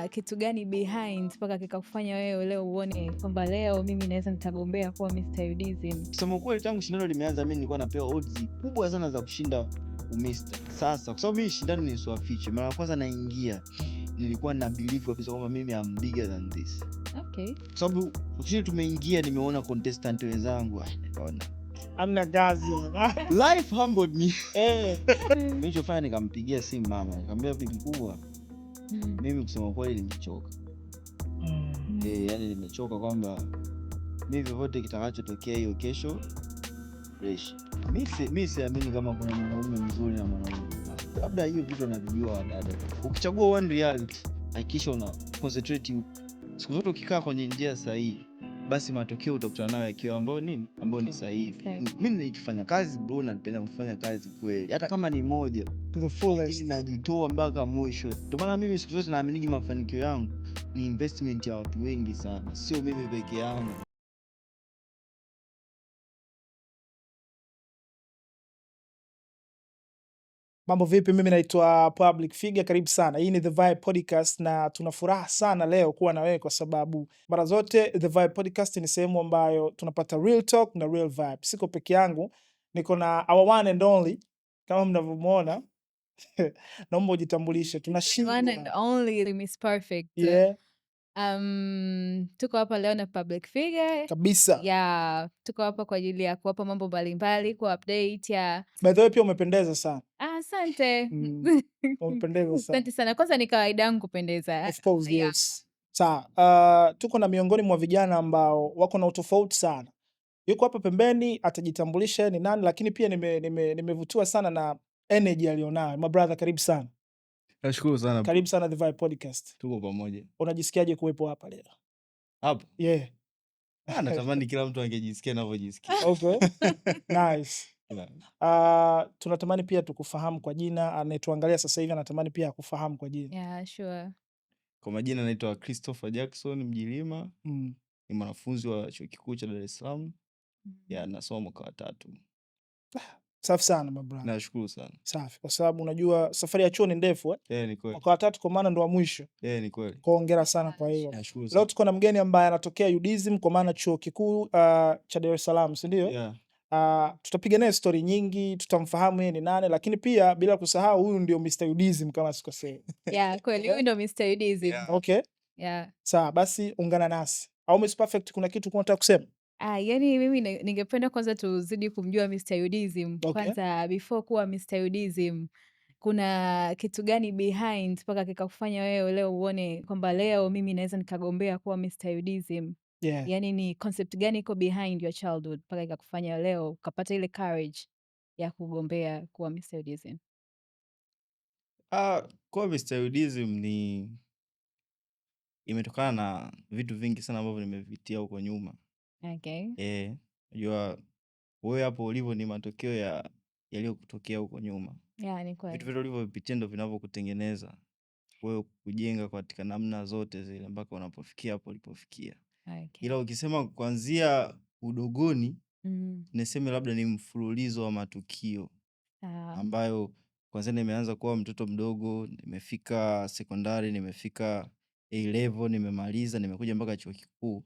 Kitu gani behind mpaka kikakufanya wewe leo uone kwamba leo mimi naweza nitagombea kuwa Mr. Udism? Kusema kweli, tangu shindano limeanza mimi nilikuwa napewa odds kubwa sana za kushinda umista. Sasa kwa sababu mimi shindano ni swafiche, mara ya kwanza naingia nilikuwa na believe kabisa kwamba mimi am bigger than this. Okay. Kwa sababu wakati tumeingia nimeona contestant wenzangu, nikaona amna gazi. Life humbled me. Nilichofanya nikampigia simu mama, nikamwambia vipi kubwa, mimi kusema kweli nimechoka. Yani nimechoka kwamba mimi vyovyote kitakachotokea hiyo kesho fresh. Mimi siamini kama kuna mwanaume mzuri na mwanaume. Labda hiyo vitu wanavijua wadada. Ukichagua one reality, hakikisha una concentrate. Siku zote ukikaa kwenye njia sahihi, basi matokeo utakutana nayo yakiwa ambayo ni sahihi. Mimi nikifanya kazi bro, napenda kufanya kazi kweli. Hata kama ni moja, to the fullest, najitoa mpaka mwisho. Ndio maana mimi siku zote naamini mafanikio yangu ni investment ya watu wengi sana, sio mimi peke yangu. Mambo vipi? Mimi naitwa Public Figure, karibu sana. Hii ni The Vibe Podcast na tuna furaha sana leo kuwa na wewe kwa sababu mara zote The Vibe Podcast ni sehemu ambayo tunapata real talk na real vibe. Siko peke yangu, niko na our one and only kama mnavyomwona. Naomba ujitambulishe. Tunashindwa. One and only Miss Perfect. Yeah. Tuko hapa leo na Public Figure kabisa. Yeah, tuko hapa kwa ajili ya kuwapa mambo mbalimbali, kwa update ya. By the way, pia umependeza sana. Asante. Umependeza sana. Asante sana. Kwanza ni kawaida yangu kupendeza. Of course, yes. Sawa, tuko na miongoni mwa vijana ambao wako na utofauti sana. Yuko hapa pembeni, atajitambulisha ni nani, lakini pia nimevutiwa sana na energy alionayo. My brother, karibu sana. Nashukuru sana. Karibu sana The Vibe Podcast. Tuko pamoja. Unajisikiaje kuwepo hapa leo? Hapa? Yeah. Natamani kila mtu angejisikia ninavyojisikia. Okay. Nice. Tunatamani pia tukufahamu kwa jina. Anayetuangalia sasa hivi anatamani pia akufahamu kwa jina. Yeah, sure. Kwa majina naitwa Christopher Jackson Mjilima. Ni mwanafunzi wa Chuo Kikuu cha Dar es Salaam. Nasoma mwaka wa 3. Safi sana my brother. Nashukuru sana. Safi, kwa sababu unajua safari ya chuo ni ndefu ni kweli. Mwaka wa 3 kwa maana ndo wa mwisho. Ni kweli. Hongera sana kwa hiyo. Nashukuru sana. Leo tuko na mgeni ambaye anatokea UDSM kwa maana Chuo Kikuu cha Dar es Salaam, si ndio? Yeah. Tutapiga naye story nyingi, tutamfahamu yeye ni nani, lakini pia bila kusahau huyu ndio Mr. Udism kama sikosei. Yeah, kweli huyu ndio Mr. Udism. Yeah. Okay. Yeah. Sawa, basi ungana nasi. Au Miss Perfect, kuna kitu unataka kusema? Yani mimi ningependa kwanza tuzidi kumjua Mr. Udism. Okay. Kwanza before kuwa Mr. Udism, kuna kitu gani behind mpaka kikakufanya wewe leo uone kwamba leo mimi naweza nikagombea kuwa Mr. Udism? Yeah. Yani ni concept gani iko behind your childhood mpaka ikakufanya leo ukapata ile courage ya kugombea kuwa Mr. Udism? Kuwa Mr. Udism imetokana na vitu vingi sana ambavyo nimevitia huko nyuma. Okay. Unajua wewe hapo ulivyo ni matokeo yaliyokutokea huko nyuma. Yeah, ni kweli. Vitu vile ulivyopitia ndio vinavyokutengeneza wewe kujenga katika namna zote zile mpaka unapofikia hapo ulipofikia. Okay. Ila ukisema kuanzia udogoni, niseme labda ni mfululizo wa matukio ambayo kwanza nimeanza kuwa mtoto mdogo, nimefika sekondari, nimefika A-level, nimemaliza, nimekuja mpaka chuo kikuu,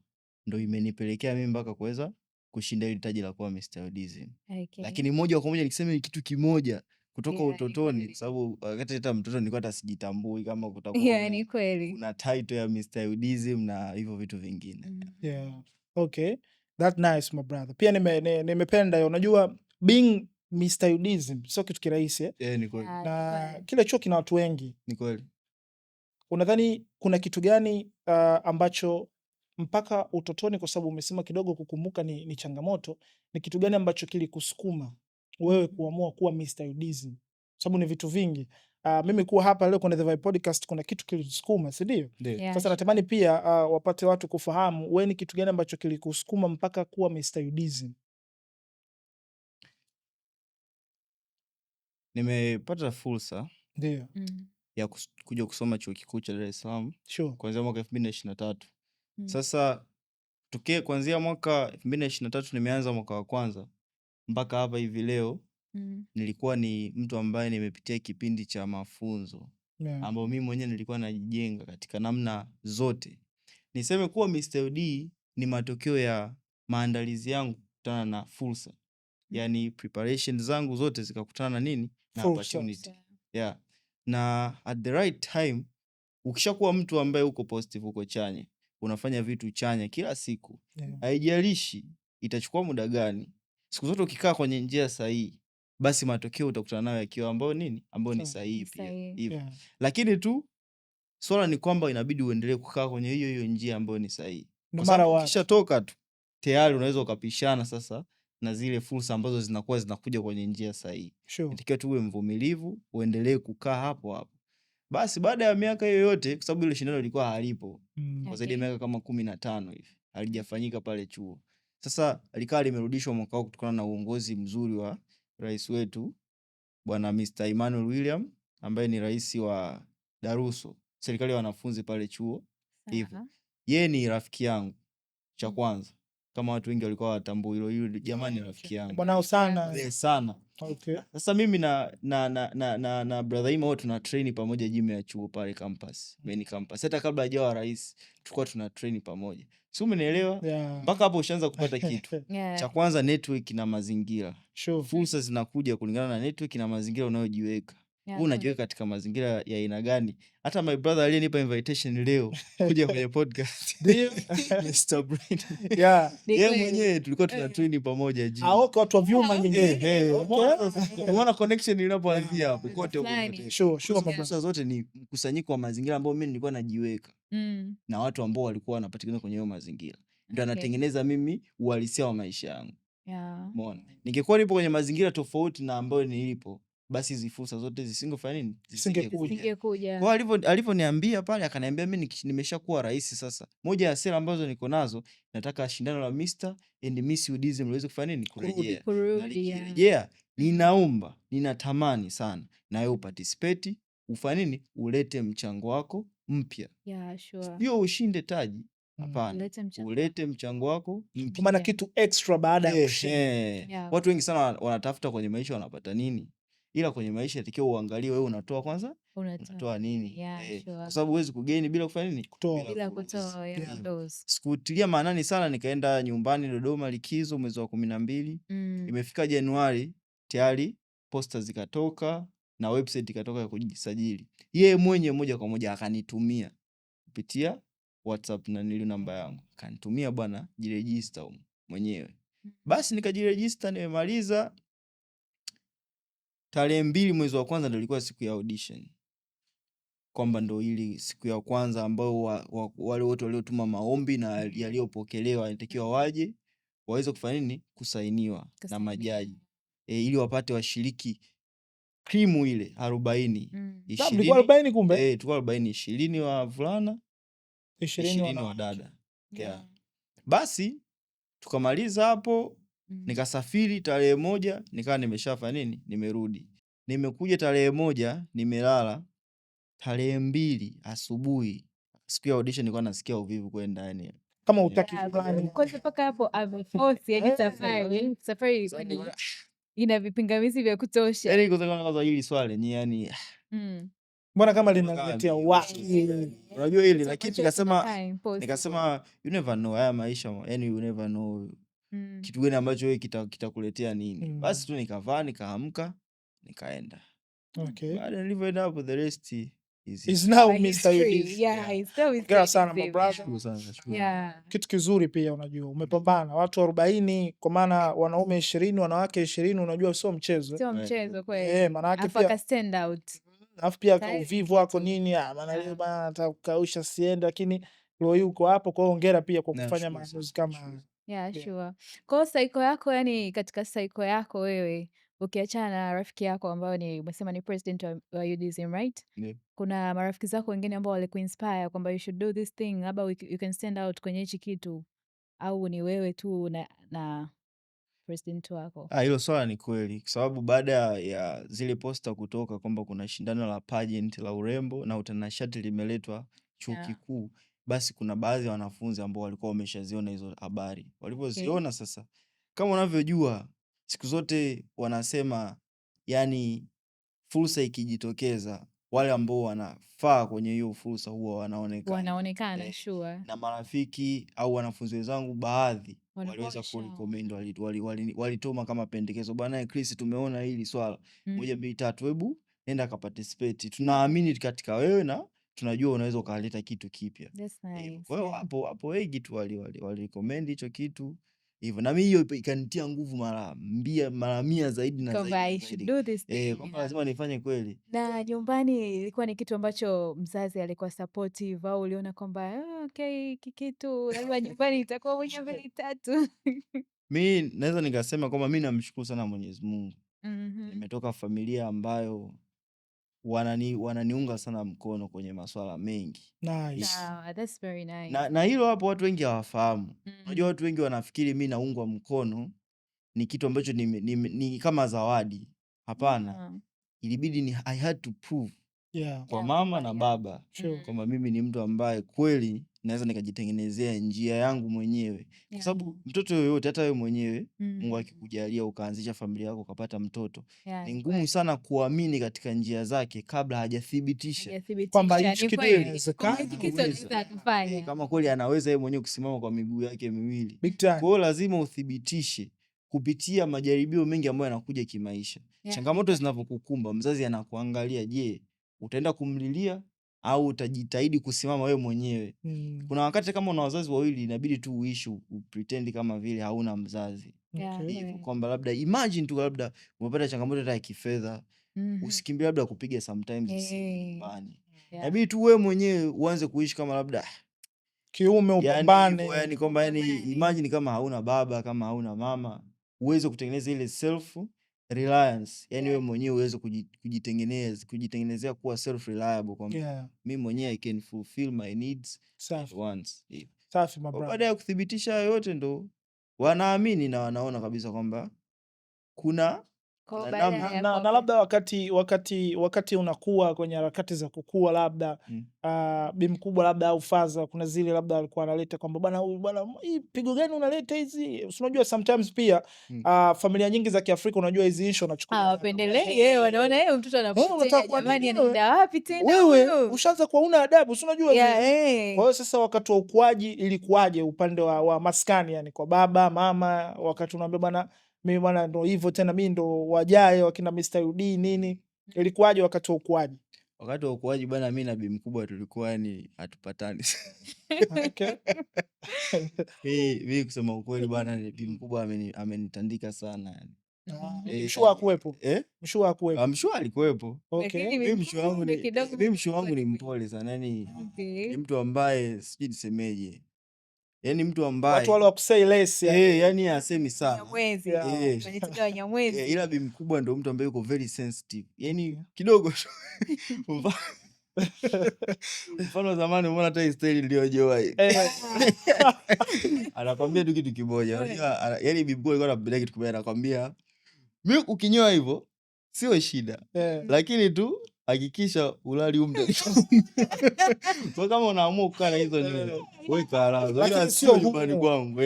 ndio imenipelekea mimi mpaka kuweza kushinda ile taji la kuwa Mr. Udism. Okay. Lakini moja kwa moja nikisema kitu kimoja kutoka utotoni, sababu wakati hata mtoto nilikuwa hata sijitambui kama kutakuwa ni kweli kuna title ya Mr. Udism na hivyo vitu vingine. Yeah. Okay. That nice my brother. Pia nimependa hiyo. Unajua being Mr. Udism sio kitu kirahisi. Ni kweli. Na kile chuo kina watu wengi. Ni kweli. Unadhani kuna kitu gani ambacho mpaka utotoni, kwa sababu umesema kidogo kukumbuka ni changamoto, ni kitu gani ambacho kilikusukuma wewe kuamua kuwa Mr. Udism? Sababu ni vitu vingi. Mimi kuwa hapa leo kwenye The Vibe Podcast kuna kitu kilisukuma, si ndio? Yeah. Sasa natamani pia wapate watu kufahamu wewe ni kitu gani ambacho kilikusukuma mpaka kuwa Mr. Udism. Nimepata fursa Ndio. ya kuja kusoma Chuo Kikuu cha Dar es Salaam. Sure. Kuanzia mwaka 2023. Sasa kuanzia mwaka 2023 nimeanza mwaka wa kwanza mpaka hapa hivi leo. Nilikuwa ni mtu ambaye nimepitia kipindi cha mafunzo. ambao mimi mwenyewe nilikuwa najijenga katika namna zote. Niseme kuwa Mr. UD ni matokeo ya maandalizi yangu kukutana na fursa. Yani preparation zangu zote zikakutana na nini? Na opportunity. Yeah. Na at the right time, ukishakuwa mtu ambaye uko positive, uko chanya, unafanya vitu chanya kila siku, haijalishi itachukua muda gani, siku zote ukikaa kwenye njia sahihi, basi matokeo utakutana nayo yakiwa ambayo nini? Ambayo ni sahihi pia. Hivyo. Lakini tu swala ni kwamba inabidi uendelee kukaa kwenye hiyo njia ambayo ni sahihi. Kwa sababu ukishatoka tu tayari unaweza ukapishana sasa na zile fursa ambazo zinakuwa zinakuja kwenye njia sahihi. Inatakiwa tu uwe mvumilivu, uendelee kukaa hapo hapo. Basi baada ya miaka hiyo yote, kwa sababu ile shindano lilikuwa halipo kwa zaidi ya miaka kama 15 hivi, halijafanyika pale chuo. Sasa likawa limerudishwa mwaka huu kutokana na uongozi mzuri wa rais wetu Bwana Mr. Emmanuel William, ambaye ni rais wa Daruso, serikali ya wanafunzi pale chuo. Hivyo yeye ni rafiki yangu cha kwanza, kama watu wengi walikuwa watambui hilo, jamani rafiki yangu bwana sana sana. Sasa mimi na brother Ima wote tuna train pamoja gym ya chuo pale campus, main campus. Hata kabla hajawa rais tulikuwa tuna train pamoja. Si umenielewa? Mpaka hapo ushaanza kupata kitu. Cha kwanza network na mazingira. Fursa zinakuja kulingana na network na mazingira unayojiweka. Wewe unajiweka katika mazingira ya aina gani? Hata my brother aliyenipa invitation leo kuja kwenye podcast. Ndio. Mr. Brain. Yeye mwenyewe tulikuwa tuna train pamoja gym. Okay, watu wa vyuma nyingine. Umeona connection inapoanzia hapo kote huko. Fursa zote ni mkusanyiko wa mazingira ambao mimi nilikuwa najiweka. Na watu ambao walikuwa wanapatikana kwenye hayo mazingira. Ndio anatengeneza mimi uhalisia wa maisha yangu. Umeona? Ningekuwa nipo kwenye mazingira tofauti na ambayo nilipo, basi hizi fursa zote zisingefanya nini? Zisingekuja. Kwa alivyoniambia pale, akaniambia mimi nimeshakuwa rais sasa. Moja ya sera ambazo niko nazo, nataka shindano la Mr. and Miss UDSM liweze kufanya nini? Kurejea. Ninaomba, ninatamani sana na wewe uparticipate, ufanye nini? Ulete mchango wako mpya. Sio ushinde taji. Hapana. Ulete mchango wako mpya. Kwa maana kitu extra baada ya kushinda. Watu wengi sana wanatafuta kwenye maisha wanapata nini? Ila kwenye maisha inatakiwa uangalie wewe unatoa kwanza, unatoa nini? Kwa sababu huwezi kugain bila kufanya nini? Bila kutoa. Sikutilia maanani sana, nikaenda nyumbani Dodoma likizo mwezi wa 12. Imefika Januari tayari posta zikatoka na website ikatoka ya kujisajili. Yeye mwenyewe moja kwa moja akanitumia kupitia WhatsApp na nili namba yangu. Akanitumia bwana, jiregister mwenyewe. Basi nikajiregister, nimemaliza. Tarehe 2 mwezi wa kwanza ndio ilikuwa siku ya audition. Kwamba ndio ili siku ya kwanza ambao wale wote waliotuma maombi na yaliyopokelewa inatakiwa waje waweze kufanya nini? Kusainiwa na majaji. Ili wapate washiriki krimu ile 40. 40 kumbe? Tulikuwa 40, 20 wa vulana, 20 wa dada. Basi tukamaliza hapo. Nikasafiri tarehe 1, nikawa nimeshafanya nini? Nimerudi. Nimekuja tarehe 1, nimelala. Tarehe 2 asubuhi, siku ya audition nilikuwa nasikia uvivu kwenda yani. Kama utaki fulani. Kwa sababu paka hapo ameforce yani safari ina vipingamizi vya kutosha. Yaani kwanza hili swali ni yani mbona kama linaletea waki. Unajua hili lakini nikasema you never know haya maisha, yani you never know kitu gani ambacho wewe kitakuletea nini. Basi tu nikavaa, nikaamka, nikaenda. Baada nilivyoenda hapo, the rest is now Mr. UD. Sana my brother. Kitu kizuri pia unajua. Umepambana watu 40 kwa maana wanaume 20, wanawake 20, unajua sio mchezo. Sio mchezo kweli. Maana yake pia stand out. Alafu pia kwa uvivu wako nini, maana leo bana nataka kukausha siende, lakini leo yuko hapo. Kwa hongera pia kwa kufanya maamuzi kama sure. Kwa psycho yako, yani katika psycho yako wewe, ukiachana na rafiki yako ambao ni umesema ni president wa UDSM, right? Kuna marafiki zako wengine ambao walikuinspire kwamba you should do this thing, labda you can stand out kwenye hichi kitu, au ni wewe tu na president wako? Hilo swala ni kweli, kwa sababu baada ya zile posta kutoka kwamba kuna shindano la pageant la urembo na utanashati limeletwa chuo kikuu, basi kuna baadhi ya wanafunzi ambao walikuwa wameshaziona hizo habari. Walipoziona sasa, kama unavyojua siku zote wanasema yani fursa ikijitokeza wale ambao wanafaa kwenye hiyo fursa huwa wanaonekana. Sure. Na marafiki au wanafunzi wenzangu baadhi waliweza kurecommend, walitoma kama pendekezo, bwana Chris, tumeona hili swala 1 2 3, hebu nenda ka participate, tunaamini katika wewe na tunajua unaweza ukaleta kitu kipya. Nice. Kwa hiyo hapo wengi tu walirecommend hicho kitu hivyo, na mimi hiyo ikanitia nguvu mara 100 zaidi na zaidi. Kwamba lazima nifanye kweli. Na nyumbani ilikuwa ni kitu ambacho mzazi alikuwa supportive au uliona kwamba okay, kitu labda nyumbani itakuwa 1 2 3? Mi naweza nikasema kwamba mi namshukuru sana Mwenyezi Mungu. Nimetoka familia ambayo wananiunga sana mkono kwenye masuala mengi. Nice. That's very nice. Na hilo hapo watu wengi hawafahamu. Unajua watu wengi wanafikiri mi naungwa mkono ni kitu ambacho ni kama zawadi. Hapana. Ilibidi I had to prove kwa mama na baba kwamba mimi ni mtu ambaye kweli naweza nikajitengenezea njia yangu mwenyewe. Kwa sababu mtoto yoyote, hata wewe mwenyewe Mungu akikujalia ukaanzisha familia yako ukapata mtoto, ni ngumu sana kuamini katika njia zake kabla hajathibitisha kwamba hicho kitu inawezekana, kama kweli anaweza yeye mwenyewe kusimama kwa miguu yake miwili. Kwa hiyo lazima uthibitishe kupitia majaribio mengi ambayo yanakuja kimaisha. Changamoto zinavyokukumba, mzazi anakuangalia, je, utaenda kumlilia au utajitahidi kusimama wewe mwenyewe? Kuna wakati kama una wazazi wawili inabidi tu uishi upretend kama vile hauna mzazi. Kwamba labda imagine tu labda umepata changamoto hata ya kifedha, usikimbie labda kupiga sometimes nyumbani. Inabidi tu wewe mwenyewe uanze kuishi kama labda kiume upambane. Yani kwamba imagine kama hauna baba, kama hauna mama, uweze kutengeneza ile self reliance. Yani wewe mwenyewe uweze kujitengenezea kuwa self reliable kwamba mimi mwenyewe I can fulfill my needs once. Safi my brother. Baada ya kuthibitisha yote ndo wanaamini na wanaona kabisa kwamba kuna na labda wakati unakuwa kwenye harakati za kukua, labda bi mkubwa labda au faza, kuna zile labda alikuwa analeta kwamba bwana huyu bwana hii pigo gani unaleta hizi? Unajua sometimes pia familia nyingi za Kiafrika unajua hizi issue wanachukua wapendelei, wanaona mtoto anapotea, jamani anaenda wapi tena wewe ushaanza kuwa una adabu, si unajua. Kwa hiyo sasa wakati wa ukuaji ilikuwaje upande wa maskani, yani kwa baba mama, wakati unaambia bwana mimi bwana ndo hivyo tena, mimi ndo wajaye wakina Mr. UD nini, ilikuwaje wakati wa ukuaji? Wakati wa ukuaji bwana, mimi na bi mkubwa tulikuwa yani hatupatani. Okay. Mimi kusema ukweli bwana, bi mkubwa amenitandika sana yani. Mshua hakuwepo? Mshua hakuwepo? Mshua alikuwepo. Okay. Mimi mshua wangu ni mpole sana yani. Ni mtu ambaye sijui nisemeje. Yani mtu ambaye watu wale wa kusay less yani asemi sana. Nyamwezi. Ila bi mkubwa ndo mtu ambaye yuko very sensitive. Yani kidogo mfano zamani umeona hata style iliyojoa hii. Anakwambia tu kitu kimoja. Unajua yani bi mkubwa alikuwa anapenda kitu kimoja, anakwambia mimi ukinyoa hivyo sio shida. Lakini tu hakikisha ulali umde. Kwa kama unaamua kukaa na hizo nywele, wewe kalazo. Ila sio nyumbani kwangu.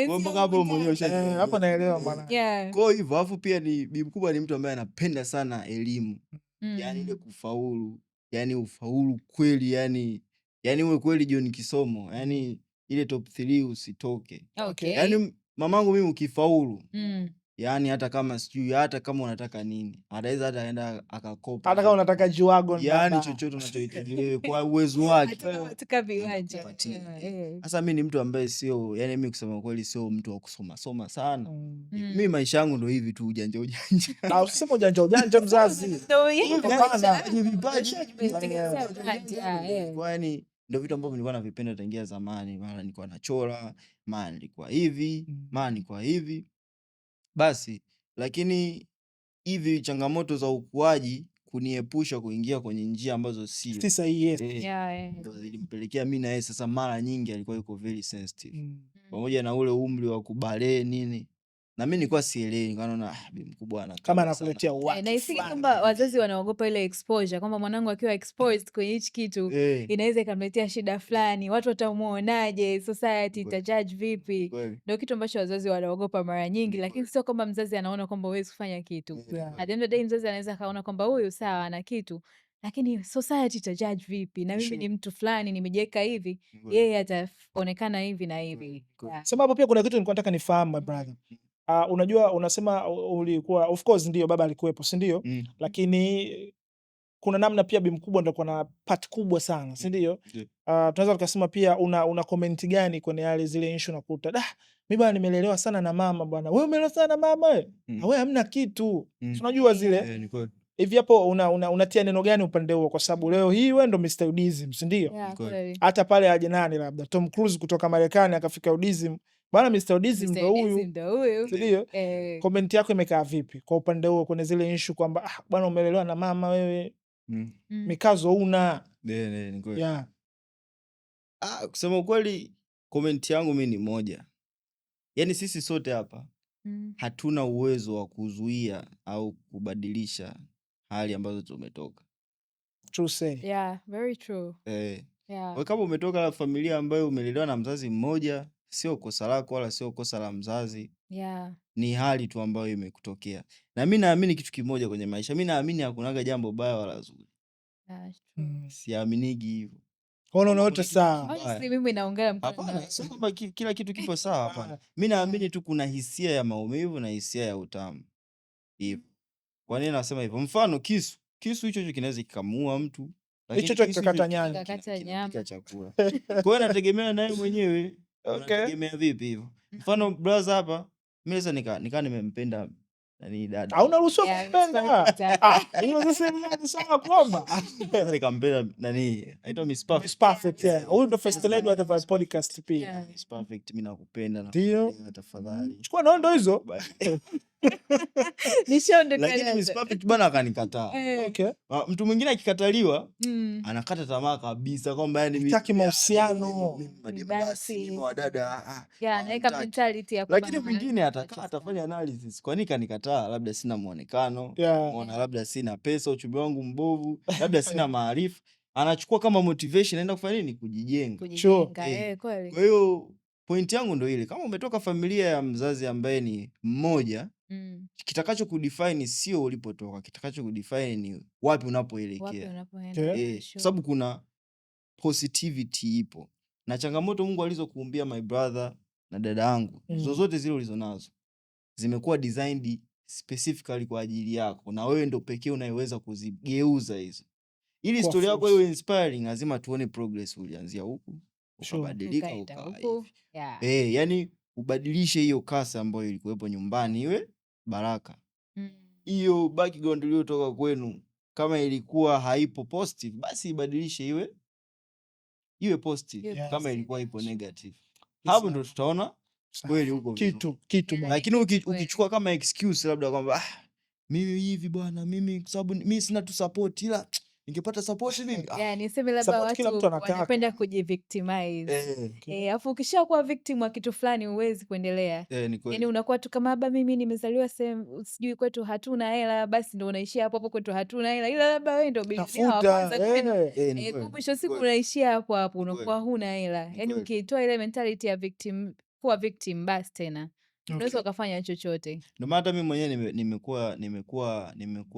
Kwa mpaka hapo mwenyewe hapa naelewa bwana. Kwa hivyo alafu pia ni bi mkubwa ni mtu ambaye anapenda sana elimu. Yani ile kufaulu, yani ufaulu kweli, yani uwe kweli John Kisomo, yani ile top 3 usitoke. Yani mamangu mimi ukifaulu, yani hata kama sijui, hata kama unataka nini, ataweza hata aenda akakopa. Hata kama unataka G-Wagon, yani chochote unachohitaji kwa uwezo wake. Katika viwanja. Sasa mimi ni mtu ambaye sio, yani mimi kusema kweli sio mtu wa kusoma sana. Mimi maisha yangu ndo hivi tu, ujanja. Na usiseme ujanja mzazi. Kwani ndo vitu ambavyo nilikuwa navipenda tangia zamani. Mara nilikuwa nachora, mara nilikuwa hivi, mara nilikuwa hivi. Basi, lakini hivi changamoto za ukuaji kuniepusha kuingia kwenye njia ambazo sio sahihi. Ndio zilimpelekea mimi na yeye sasa mara nyingi alikuwa yuko very sensitive. Pamoja na ule umri wa kubale nini. Na mimi nilikuwa sielewi, nikaona bi mkubwa anakaa kama anakuletea uwaki. Na hisi kwamba wazazi wanaogopa ile exposure, kwamba mwanangu akiwa exposed kwenye hichi kitu inaweza ikamletea shida fulani, watu watamuonaje, society itajudge vipi. Ndio kitu ambacho wazazi wanaogopa mara nyingi, lakini sio kwamba mzazi anaona kwamba huwezi kufanya kitu. At the end of the day mzazi anaweza kaona kwamba huyu sawa ana kitu, lakini society ita judge vipi? Na mimi ni mtu fulani nimejiweka hivi, yeye ataonekana hivi na hivi. Sababu pia kuna kitu nilikuwa nataka nifahamu my brother. Unajua unasema ulikuwa, of course ndio baba alikuwepo, si ndio? Lakini kuna namna pia bi mkubwa ndio kuna part kubwa sana, si ndio? Tunaweza tukasema pia una comment gani kwenye yale zile issue nakuta, mimi bwana nimelelewa sana na mama bwana. Wewe umelelewa sana na mama wewe? Wewe hamna kitu. Unajua zile. Ni kweli. Hivi hapo unatia neno gani upande huo, kwa sababu leo hii wewe ndo Mr. Udism, si ndio? Hata pale aje nani labda Tom Cruise kutoka Marekani akafika Udism. Bwana Mr. Udism ndo huyu. Si ndio? Comment yako imekaa vipi kwa upande huo kwenye zile issue kwamba bwana umelelewa na mama wewe? Mikazo una. Ni kweli. Kusema ukweli comment yangu mimi ni moja. Yaani sisi sote hapa hatuna uwezo wa kuzuia au kubadilisha hali ambazo tumetoka. True say. Yeah, very true. Wewe kama umetoka familia ambayo umelelewa na mzazi mmoja, sio kosa lako wala sio kosa la mzazi. Ni hali tu ambayo imekutokea. Na mimi naamini kitu kimoja kwenye maisha. Mimi naamini hakunaga jambo baya wala zuri. Siaminigi hivyo. Unaona wote sawa. Honestly mimi naongea mkono. Hapana, sio kwamba kila kitu kipo sawa, hapana. Mimi naamini tu kuna hisia ya maumivu na hisia ya utamu. Hivyo. Kwa nini nasema hivyo? Mfano kisu hicho kinaweza kikamuua mtu. Hicho kikakata nyama. Kikakata chakula. Kwa hiyo nategemea naye mwenyewe. Nategemea vipi hivyo? Mfano brother hapa, mimi sasa nikaa nimempenda nani dada. Haunaruhusiwa kumpenda. Hiyo sasa ni sawa kwamba. Nikampenda nani? Aitwa Miss Perfect. Miss Perfect. Huyu ndo first lady wa The Vibe Podcast pia. Miss Perfect, mimi nakupenda na tafadhali. Chukua na ndo hizo. Lakini Miss Perfect bwana akanikataa. Mtu mwingine akikataliwa anakata tamaa kabisa kwamba yani mimi sitaki mahusiano. Basi wa dada. Naweka mentality ya kwamba. Lakini mwingine atafanya analysis. Kwa nini kanikataa? Labda sina muonekano, umeona, labda sina pesa, uchumi wangu mbovu, labda sina maarifa. Anachukua kama motivation, anaenda kufanya nini? Kujijenga. Kweli. Kwa hiyo point yangu ndo ile, kama umetoka familia ya mzazi ambaye ni mmoja, kitakacho kudefine sio ulipotoka, kitakacho kudefine ni wapi unapoelekea. Kwa sababu kuna positivity ipo. Na changamoto Mungu alizokuumbia my brother na dada yangu, zozote zile ulizonazo zimekuwa designed specifically kwa ajili yako, na wewe ndo pekee unayeweza kuzigeuza hizo. Ili historia yako iwe inspiring, lazima tuone progress ulianzia huku, ukabadilika ukawa hivi. Yani ubadilishe hiyo kasa ambayo ilikuwepo nyumbani iwe baraka. Hiyo background iliyotoka kwenu kama ilikuwa haipo positive, basi ibadilishe iwe positive. Kama ilikuwa ipo negative, hapo ndo tutaona kweli huko kitu. Lakini ukichukua kama excuse labda kwamba mimi hivi bwana, mimi kwa sababu mimi sina tu support, ila ningepata support mimi. Niseme labda watu wanapenda kujivictimize. Alafu ukishakuwa victim wa kitu fulani huwezi kuendelea. Yaani unakuwa tu kama baba, mimi nimezaliwa sehemu sijui kwetu hatuna hela, basi ndo unaishia hapo hapo, kwetu hatuna hela, ila labda wewe ndo bilionea wa kwanza. Mwisho siku unaishia hapo hapo, unakuwa huna hela. Yaani ukitoa ile mentality ya victim, kuwa victim basi tena unaweza ukafanya chochote. Ndio maana hata mimi mwenyewe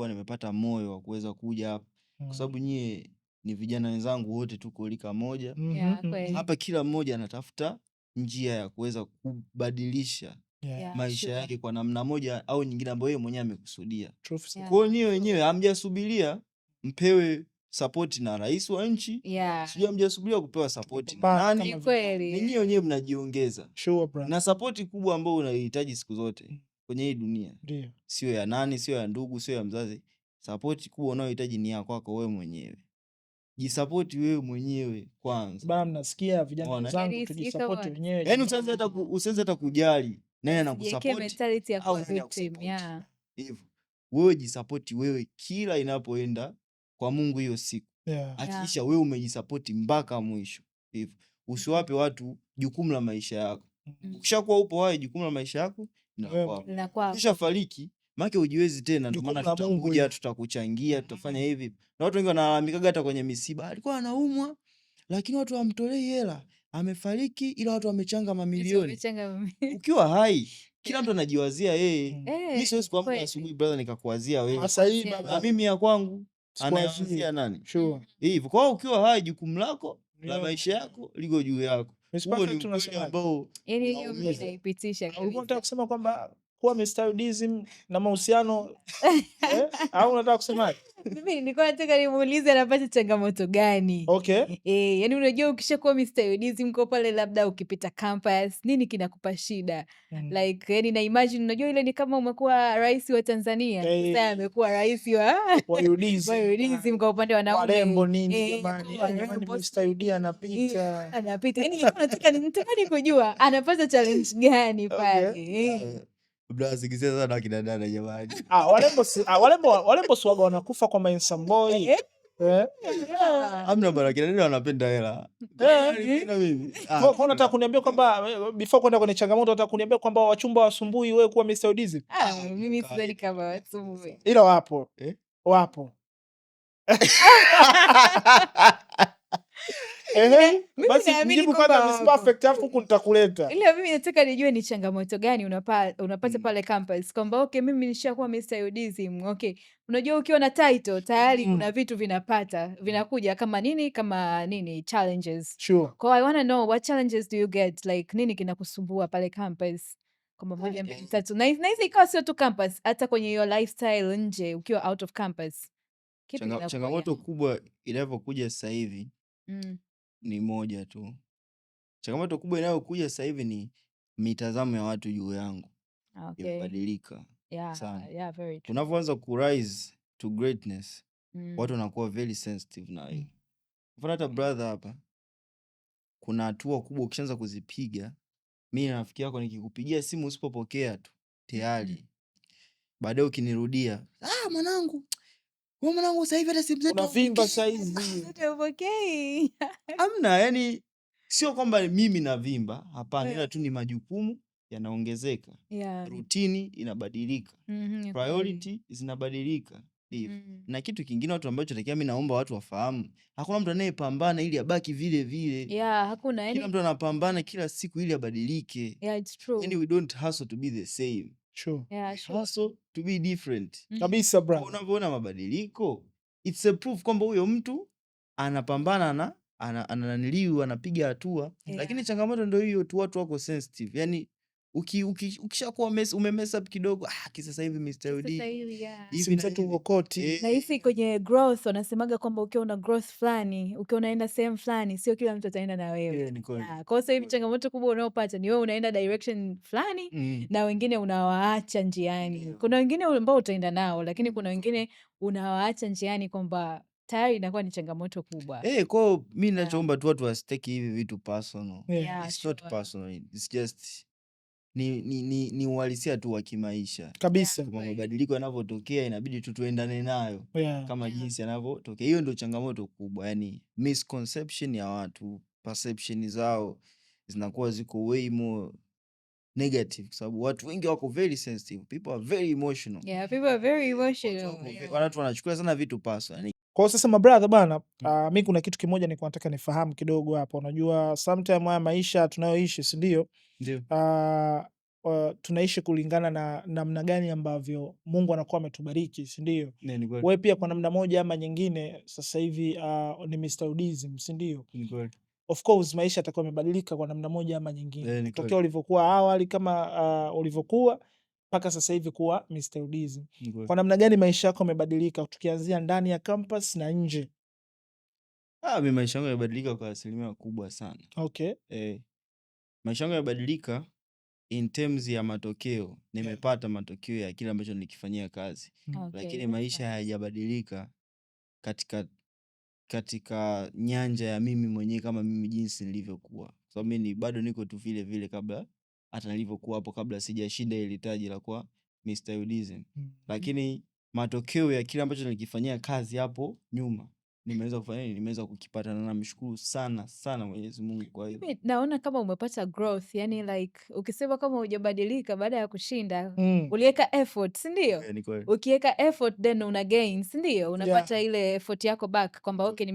nimepata moyo wa kuweza kuja hapa. Kwa sababu nyie ni vijana wenzangu wote, tuko lika moja. Hapa kila mmoja anatafuta njia ya kuweza kubadilisha maisha yake kwa namna moja au nyingine ambayo yeye mwenyewe amekusudia. Kwa hiyo wenyewe hamjasubiria mpewe support na rais wa nchi. Sijui hamjasubiria kupewa support na nani. Ninyi wenyewe mnajiongeza. Na support kubwa ambayo unahitaji siku zote kwenye hii dunia sio ya nani, sio ya ndugu, sio ya mzazi. Support kubwa unayohitaji ni ya kwako wewe mwenyewe. Jisupport wewe mwenyewe kwanza. Bana, mnasikia vijana wenzangu, tujisupport wenyewe. Yaani usianze hata kujali nani anakusupport. Mentality ya victim. Hivyo. Wewe jisupport wewe kila inapoenda kwa Mungu hiyo siku. Hakikisha wewe umejisupport mpaka mwisho. Hivyo. Usiwape watu jukumu la maisha yako. Ukishakuwa upo wewe, jukumu la maisha yako inakuwa. Kisha fariki maana ujiwezi tena, ndio maana tutakuja, tutakuchangia, tutafanya hivi. Na watu wengi wanalalamikaga hata kwenye misiba, alikuwa anaumwa lakini watu hawamtolei hela, amefariki ila watu wamechanga mamilioni. Ukiwa hai kila mtu anajiwazia yeye. Mimi siwezi kuamka asubuhi brother nikakuwazia wewe. Sasa hii baba, mimi ya kwangu anaanzia nani? Sure. Hivyo kwa ukiwa hai jukumu lako la maisha yako liko juu yako. Huo ni ukweli ambao yani hiyo mimi naipitisha. Ulikuwa unataka kusema kwamba kuwa Mr. Udism na mahusiano au unataka kusemaje? Mimi nilikuwa nataka nimuulize anapata changamoto gani. Okay. Yani unajua ukishakuwa Mr. Udism mko pale labda ukipita campus, nini kinakupa shida? Like yani na imagine unajua ile ni kama umekuwa rais wa Tanzania. Sasa amekuwa rais wa Udism kwa upande wa wanaume. Warembo nini jamani? Mr. Udism anapita. Yani nataka kujua anapata challenge gani pale. Mnawazingizia sana akina dada jamani. Warembo si waga wanakufa kwa handsome boy. Hamna bana, akina dada wanapenda hela. Kwa unataka kuniambia kwamba before kwenda kwenye changamoto unataka kuniambia kwamba wachumba wasumbui wewe kuwa Mr. Udism? Mimi sidhani kama wasumbui. Ila wapo. Wapo. Basi mjibu kwanza Miss Perfect afu nitakuleta. Ila mimi nataka nijue ni changamoto gani unapata pale campus. Kwamba okay mimi nishakuwa Mr. Udism. Okay. Unajua ukiwa na title tayari kuna vitu vinakuja kama nini challenges. Sure. Kwa I wanna know what challenges do you get, like nini kinakusumbua pale campus? Kama moja mbili tatu. Na hizi ikawa sio tu campus, hata kwenye your lifestyle nje ukiwa out of campus. Changamoto kubwa inayokuja sasa hivi ni moja tu. Changamoto kubwa inayokuja sasa hivi ni mitazamo ya watu juu yangu. Imebadilika sana. Yeah, very true. Unapoanza ku rise to greatness, watu wanakuwa very sensitive na hiyo. Mfano hata brother hapa, kuna hatua kubwa ukishaanza kuzipiga, mimi na rafiki yako nikikupigia simu usipopokea tu, tayari. Baadaye ukinirudia, mwanangu sasa hivi hata simu zetu unavimba sasa hivi. Hamna, yani sio kwamba mimi navimba, hapana, ila tu ni majukumu yanaongezeka. Rutini inabadilika. Priority zinabadilika. Na kitu kingine watu ambacho takia mimi naomba watu wafahamu, hakuna mtu anayepambana ili abaki vile vile. Hakuna. Kila mtu anapambana kila siku ili abadilike. It's true. Yani we don't hustle to be the same. Sure. Hustle to be different. Kabisa bro. Unavyoona mabadiliko, it's a proof kwamba huyo mtu anapambana anapiga hatua. Lakini changamoto ndio hiyo tu, watu wako sensitive. Yani ukishakuwa umemess up kidogo, sasa hivi Mr. Udism hivi na tu ukoti. Na hivi kwenye growth wanasemaga kwamba ukiwa una growth fulani, ukiwa unaenda sehemu fulani, sio kila mtu ataenda na wewe. Kwa sasa hivi changamoto kubwa unaopata ni wewe unaenda direction fulani na wengine unawaacha njiani. Kuna wengine ambao utaenda nao, lakini kuna wengine unawaacha njiani kwamba tayari inakuwa ni changamoto kubwa. Kwa mimi ninachoomba tu watu wasitaki hivi vitu personal. It's not personal. It's just ni uhalisia tu wa kimaisha kabisa. Kwa mabadiliko yanavyotokea inabidi tu tuendane nayo kama jinsi yanavyotokea. Hiyo ndio changamoto kubwa, yani misconception ya watu, perception zao zinakuwa ziko way more negative kwa sababu watu wengi wako very sensitive. People are very emotional. People are very emotional. Watu wanachukua sana vitu personal. Kwa sasa my brother bana, mimi kuna kitu kimoja nilikuwa nataka nifahamu kidogo hapa. Unajua sometime haya maisha tunayoishi, si ndio? Ndio. Tunaishi kulingana na namna gani ambavyo Mungu anakuwa ametubariki, si ndio? Wewe pia kwa namna moja ama nyingine sasa hivi ni Mr. Udism, si ndio? Of course maisha yatakuwa yamebadilika kwa namna moja ama nyingine. Tokea ulivyokuwa awali kama ulivyokuwa mpaka sasa hivi kuwa Mr. Udism. Kwa namna gani maisha yako yamebadilika tukianzia ndani ya campus na nje? Mimi maisha yangu yamebadilika kwa asilimia kubwa sana. Okay. Maisha yangu yamebadilika in terms ya matokeo. Nimepata matokeo ya kile ambacho nikifanyia kazi. Lakini maisha hayajabadilika katika nyanja ya mimi mwenyewe kama mimi jinsi nilivyokuwa. So mimi bado niko tu vile vile kabla hata nilivyokuwa hapo kabla sijashinda ile taji la kuwa Mr. Udism. Lakini matokeo ya kile ambacho nilikifanyia kazi hapo nyuma nimeweza kukipata na namshukuru sana sana Mwenyezi Mungu kwa hiyo. Mimi naona kama umepata growth, yani like ukisema kama hujabadilika baada ya kushinda, uliweka effort, si ndio? Ukiweka effort then una gain, si ndio? Unapata ile effort yako back kwamba okay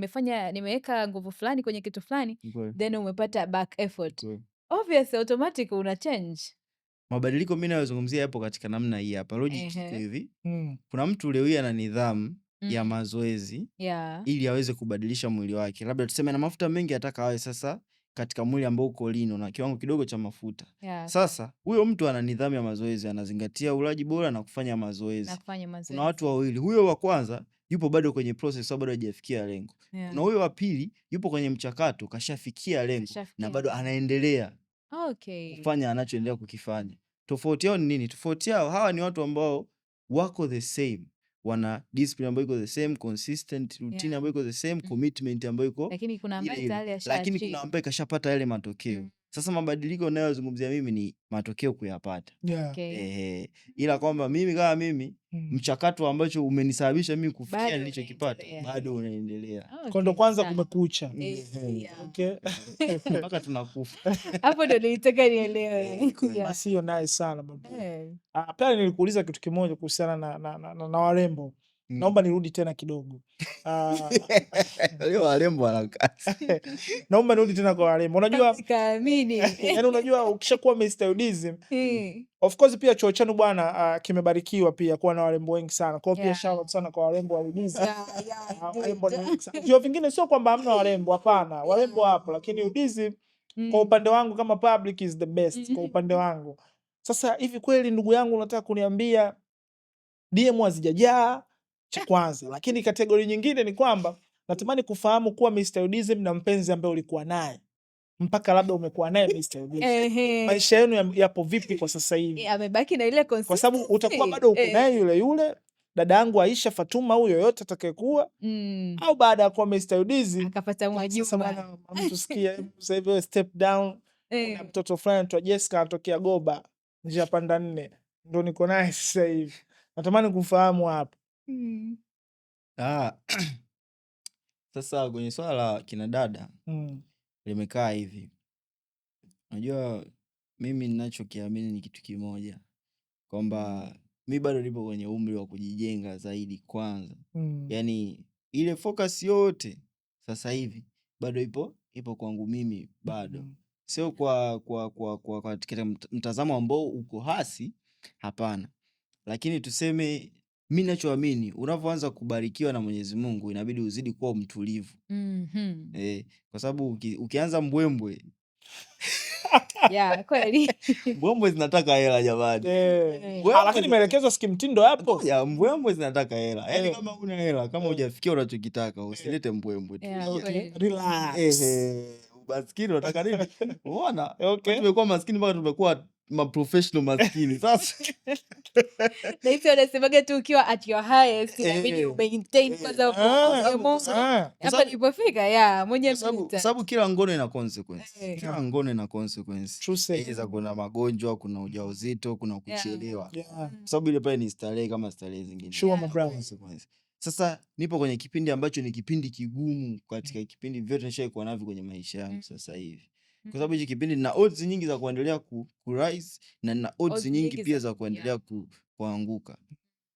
nimeweka nguvu fulani kwenye kitu fulani, then umepata back effort. Obviously automatic una change. Mabadiliko mimi nayozungumzia yapo katika namna hii hapa. Logic iko hivi. Kuna mtu leo hii ana nidhamu ya mazoezi Yeah. ili aweze kubadilisha mwili wake. Labda tuseme na mafuta mengi, ataka awe sasa katika mwili ambao uko lean na kiwango kidogo cha mafuta. Yeah. Sasa huyo mtu ana nidhamu ya mazoezi, anazingatia ulaji bora na kufanya mazoezi. Kuna watu wawili, huyo wa kwanza yupo bado kwenye process, bado hajafikia lengo. Yeah. Na huyo wa pili yupo kwenye mchakato, kashafikia lengo na bado anaendelea kufanya anachoendelea kukifanya. Tofauti yao ni nini? Tofauti yao, hawa ni watu ambao wako the same, wana discipline ambayo iko the same, consistent routine ambayo iko the same, commitment ambayo iko, lakini kuna ambaye kashapata yale matokeo. Sasa mabadiliko ninayozungumzia mimi ni matokeo kuyapata. Ila kwamba mimi kama mimi mchakato ambacho umenisababisha mimi kufikia nilichokipata bado unaendelea. Kondo kwanza kumekucha. Mpaka tunakufa. Hapo ndio nilitaka nielewe. Basi hiyo nice sana baba. Pia nilikuuliza kitu kimoja kuhusiana na warembo. Naomba nirudi tena kidogo. Leo warembo wana kazi. Naomba nirudi tena kwa warembo. Unajua kaamini. Yaani unajua ukishakuwa Mr. Udism, of course pia chuo chenu bwana kimebarikiwa pia kuwa na warembo wengi sana. Kwa hiyo pia shout out sana kwa warembo wa Udism. Warembo ni wengi sana. Vyuo vingine sio kwamba hamna warembo, hapana. Warembo hapo, lakini Udism kwa upande wangu kama public is the best kwa upande wangu. Sasa hivi kweli ndugu yangu unataka kuniambia DM hazijajaa cha kwanza, lakini kategori nyingine ni kwamba natamani kufahamu kuwa Mr. Udism na mpenzi ambaye ulikuwa naye mpaka labda umekuwa naye Mr. Udism, maisha yenu yapo vipi kwa sasa hivi? Amebaki na ile consistency, kwa sababu utakuwa bado uko naye yule yule dada yangu Aisha, Fatuma, huyo yote atakayekuwa au baada ya kuwa Mr. Udism akapata Mwajuma, tusikie sasa hivi step down, na mtoto fulani tu Jessica anatokea Goba njia panda 4 ndio niko naye sasa hivi, natamani kufahamu hapo. Sasa kwenye swala la kina dada limekaa hivi. Unajua mimi ninachokiamini ni kitu kimoja, kwamba mimi bado nipo kwenye umri wa kujijenga zaidi kwanza. Yaani ile focus yote sasa hivi bado ipo kwangu mimi bado. Sio kwa katika mtazamo ambao uko hasi, hapana. Lakini tuseme mimi ninachoamini, unavyoanza kubarikiwa na Mwenyezi Mungu inabidi uzidi kuwa mtulivu. Kwa sababu ukianza mbwembwe kweli. Mbwembwe zinataka hela jamani. Lakini maelekezo sikimtindo hapo. Mbwembwe zinataka hela. Yaani kama huna hela, kama hujafikia unachokitaka, usilete mbwembwe tu. Relax. Maskini unataka nini? Unaona? Tumekuwa maskini mpaka tumekuwa professional maskini sasa. Na hivyo wanasemaga tu ukiwa at your highest inabidi maintain kwanza hapa nilipofika mwenye sababu kila ngono ina consequence. Kila ngono ina consequence. Iza kuna magonjwa, kuna ujauzito, kuna kuchelewa. Sababu ile pale ni starehe kama starehe zingine. Sasa nipo kwenye kipindi ambacho ni kipindi kigumu katika kipindi vyote nishaikuwa navyo kwenye maisha yangu sasa hivi. Kwa sababu hiki kipindi nina odds nyingi za kuendelea ku rise na nina odds nyingi pia za kuendelea kuanguka.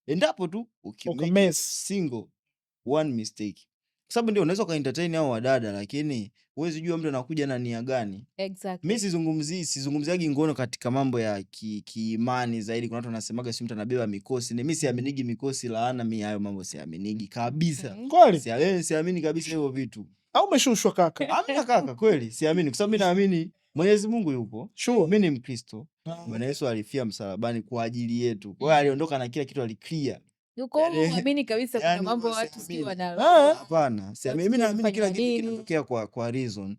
Endapo tu ukimake single one mistake. Kwa sababu ndio unaweza kuentertain hao wadada, lakini huwezi jua mtu anakuja na nia gani. Mimi sizungumziagi ngono katika mambo ya kiimani zaidi. Kuna watu wanasemaga si mtu anabeba mikosi. Mimi siaminigi mikosi, laana, mimi hayo mambo siaminigi kabisa. Kweli? Siamini kabisa hivyo vitu. Au umeshushwa kaka? Hamna kaka, kweli siamini, kwa sababu mimi naamini Mwenyezi Mungu yupo. Mimi ni Mkristo. Bwana Yesu alifia msalabani kwa ajili yetu. Kwa hiyo aliondoka na kila kitu aliklia. Yuko muamini kabisa kuna mambo watu si wanalo. Hapana, siamini. Mimi naamini kila kitu kinatokea kwa reason.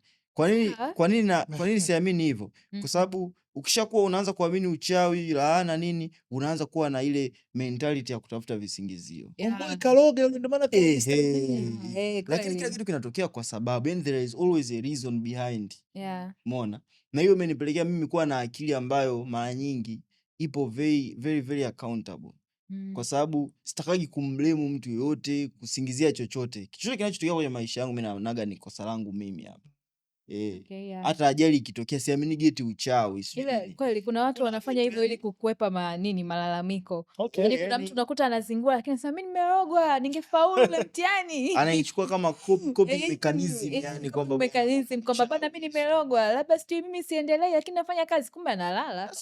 Kwa nini siamini hivyo? Kwa sababu ukishakuwa unaanza kuamini uchawi, laana nini, unaanza kuwa na ile mentality ya kutafuta visingizio. Karoge ndio maana lakini kila kitu kinatokea kwa sababu, and there is always a reason behind. Umeona? Na hiyo imenipelekea mimi kuwa na akili ambayo mara nyingi ipo very very very accountable. Kwa sababu sitakagi kumblame mtu yoyote, kusingizia chochote. Chochote kinachotokea kwenye maisha yangu mimi naonaga ni kosa langu mimi hapa. Okay, hata ajali ikitokea siamini geti uchawi. Ile kweli kuna watu wanafanya hivyo ili kukwepa malalamiko. Yaani kuna mtu unakuta anazingua lakini anasema mimi nimerogwa, ningefaulu ule mtihani. Anaichukua kama coping mechanism, yani kwamba bana mimi nimerogwa, labda sijui mimi siendelee lakini nafanya kazi, kumbe analala.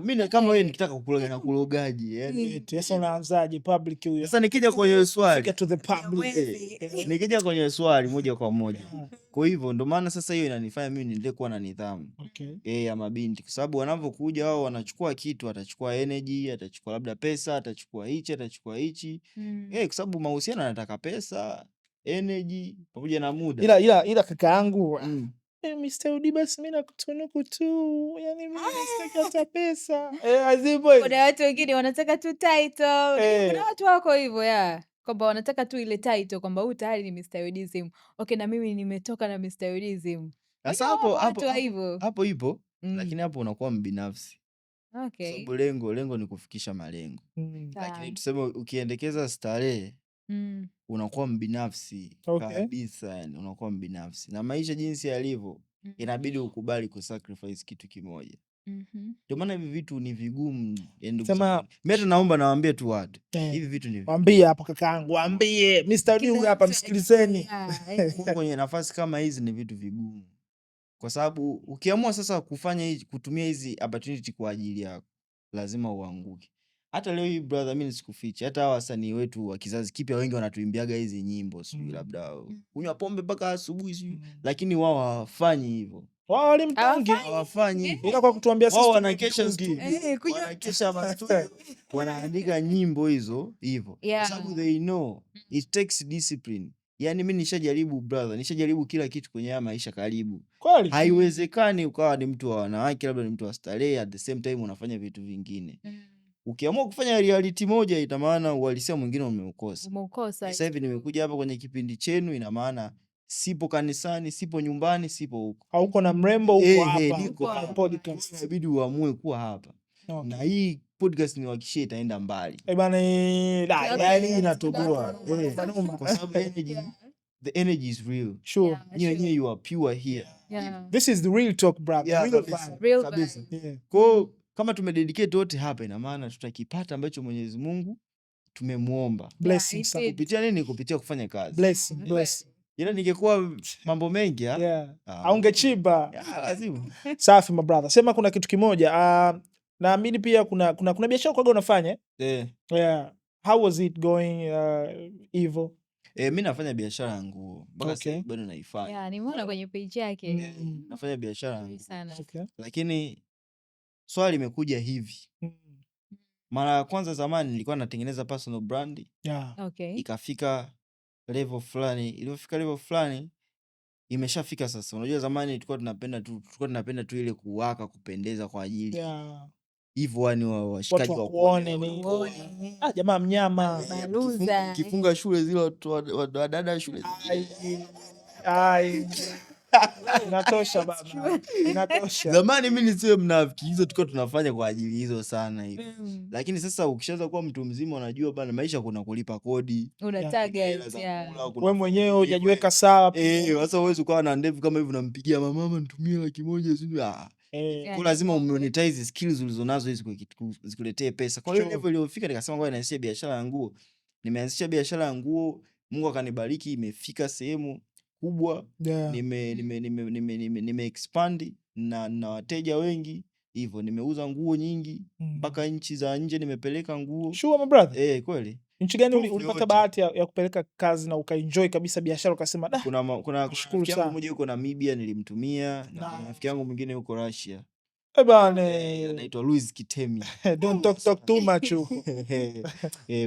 Mimi kama wewe nikitaka kukuloga na kulogaji, yani sasa unaanzaje public huyo? Sasa nikija kwenye swali, get to the public. Nikija kwenye swali moja kwa moja. Kwa hivyo ndo maana sasa hiyo inanifanya mimi niendelee kuwa na nidhamu ya mabinti, kwa sababu wanavyokuja wao wanachukua kitu, atachukua energy, atachukua labda pesa, atachukua hichi, atachukua hichi kwa sababu mahusiano yanataka pesa, energy pamoja na muda. Ila kaka yangu Mr. Udi, basi mimi nakutunuku tu, yani mimi sitaki hata pesa. Kuna watu wengine wanataka tu title. Kuna watu wako hivyo kwamba wanataka tu ile title kwamba huyu tayari ni Mr. Udism. Okay, na mimi nimetoka na Mr. Udism. Sasa hapo ipo, lakini hapo unakuwa mbinafsi. Okay. Sababu lengo ni kufikisha malengo. Lakini tuseme ukiendekeza starehe unakuwa mbinafsi kabisa, yani unakuwa mbinafsi. Na maisha jinsi yalivyo inabidi ukubali kusacrifice kitu kimoja. Ndio maana hivi vitu ni vigumu. Sema mimi naomba nawaambie tu watu hivi vitu ni waambie hapa kakaangu, waambie Mr. Udi hapa, msikilizeni. Kwenye nafasi kama hizi ni vitu vigumu, kwa sababu ukiamua sasa kutumia hizi opportunity kwa ajili yako lazima uanguke. Hata leo hii brother, mimi nisikufiche, hata hawa wasanii wetu wa kizazi kipya wengi wanatuimbiaga hizi nyimbo sijui labda kunywa pombe mpaka asubuhi sijui, lakini wao hawafanyi hivyo. Wao walimtangi hawafanyi ila kwa kutuambia sisi wanakesha studio, wanaandika nyimbo hizo hivyo kwa sababu they know it takes discipline. Yani mimi nishajaribu brother, nishajaribu kila kitu kwenye haya maisha karibu. Haiwezekani ukawa ni mtu wa wanawake labda ni mtu wa starehe at the same time unafanya vitu vingine. Ukiamua kufanya reality moja ina maana uhalisia mwingine umeukosa. Sasa hivi nimekuja hapa kwenye kipindi chenu, ina maana sipo kanisani, sipo nyumbani, sipo huko. Hauko na mrembo huko hapa. Podcast inabidi uamue kuwa hapa. Na hii podcast ni wakishia itaenda mbali. Bana, yani inatoboa. Kwa sababu the energy is real. Sure. You are pure here. This is the real talk, brother. Real Kwa kama tumededicate wote hapa, ina maana tutakipata ambacho Mwenyezi Mungu tumemuomba. Blessings. Kupitia nini? Kupitia kufanya kazi. Bless. Ila ningekuwa mambo mengi aungechimba. Lazima. Safi my brother. Sema kuna kitu kimoja. Naamini pia kuna biashara kwa unafanya? How was it going Evo? Mimi nafanya biashara ya nguo. Mpaka sasa bado naifanya. Nimeona kwenye page yake. Nafanya biashara ya nguo sana. Lakini swali limekuja hivi. Mara ya kwanza zamani nilikuwa natengeneza personal brand. Ikafika level fulani. Ilipofika level fulani imeshafika sasa. Unajua zamani tulikuwa tunapenda tu ile kuwaka, kupendeza kwa ajili. Hivyo wani washikaji wa kuone ni jamaa mnyama. Kifunga shule zile wa dada shule. Inatosha baba. Inatosha. Zamani mimi nisiwe mnafiki, hizo tulikuwa tunafanya kwa ajili hizo sana hivi. Lakini sasa ukishaanza kuwa mtu mzima unajua bana maisha kuna kulipa kodi. Una target wewe mwenyewe hujajiweka sawa. Sasa huwezi ukawa na ndevu kama hivi unampigia mama nitumie 100,000 sijui. Kwa lazima umonetize skills ulizonazo hizi zikuletee pesa. Kwa hiyo level iliyofika nikasema ngoja nianzishe biashara ya nguo. Nimeanzisha biashara ya nguo, Mungu akanibariki, imefika sehemu kubwa. Nime expand na wateja wengi hivyo, nimeuza nguo nyingi mpaka nchi za nje nimepeleka nguo. Sure my brother. Kweli. Nchi gani ulipata bahati ya kupeleka kazi na ukaenjoy kabisa biashara ukasema da? Kuna rafiki yangu mmoja yuko Namibia nilimtumia, na rafiki yangu mwingine yuko Russia. Bana, anaitwa Louis Kitemi. Don't talk too much.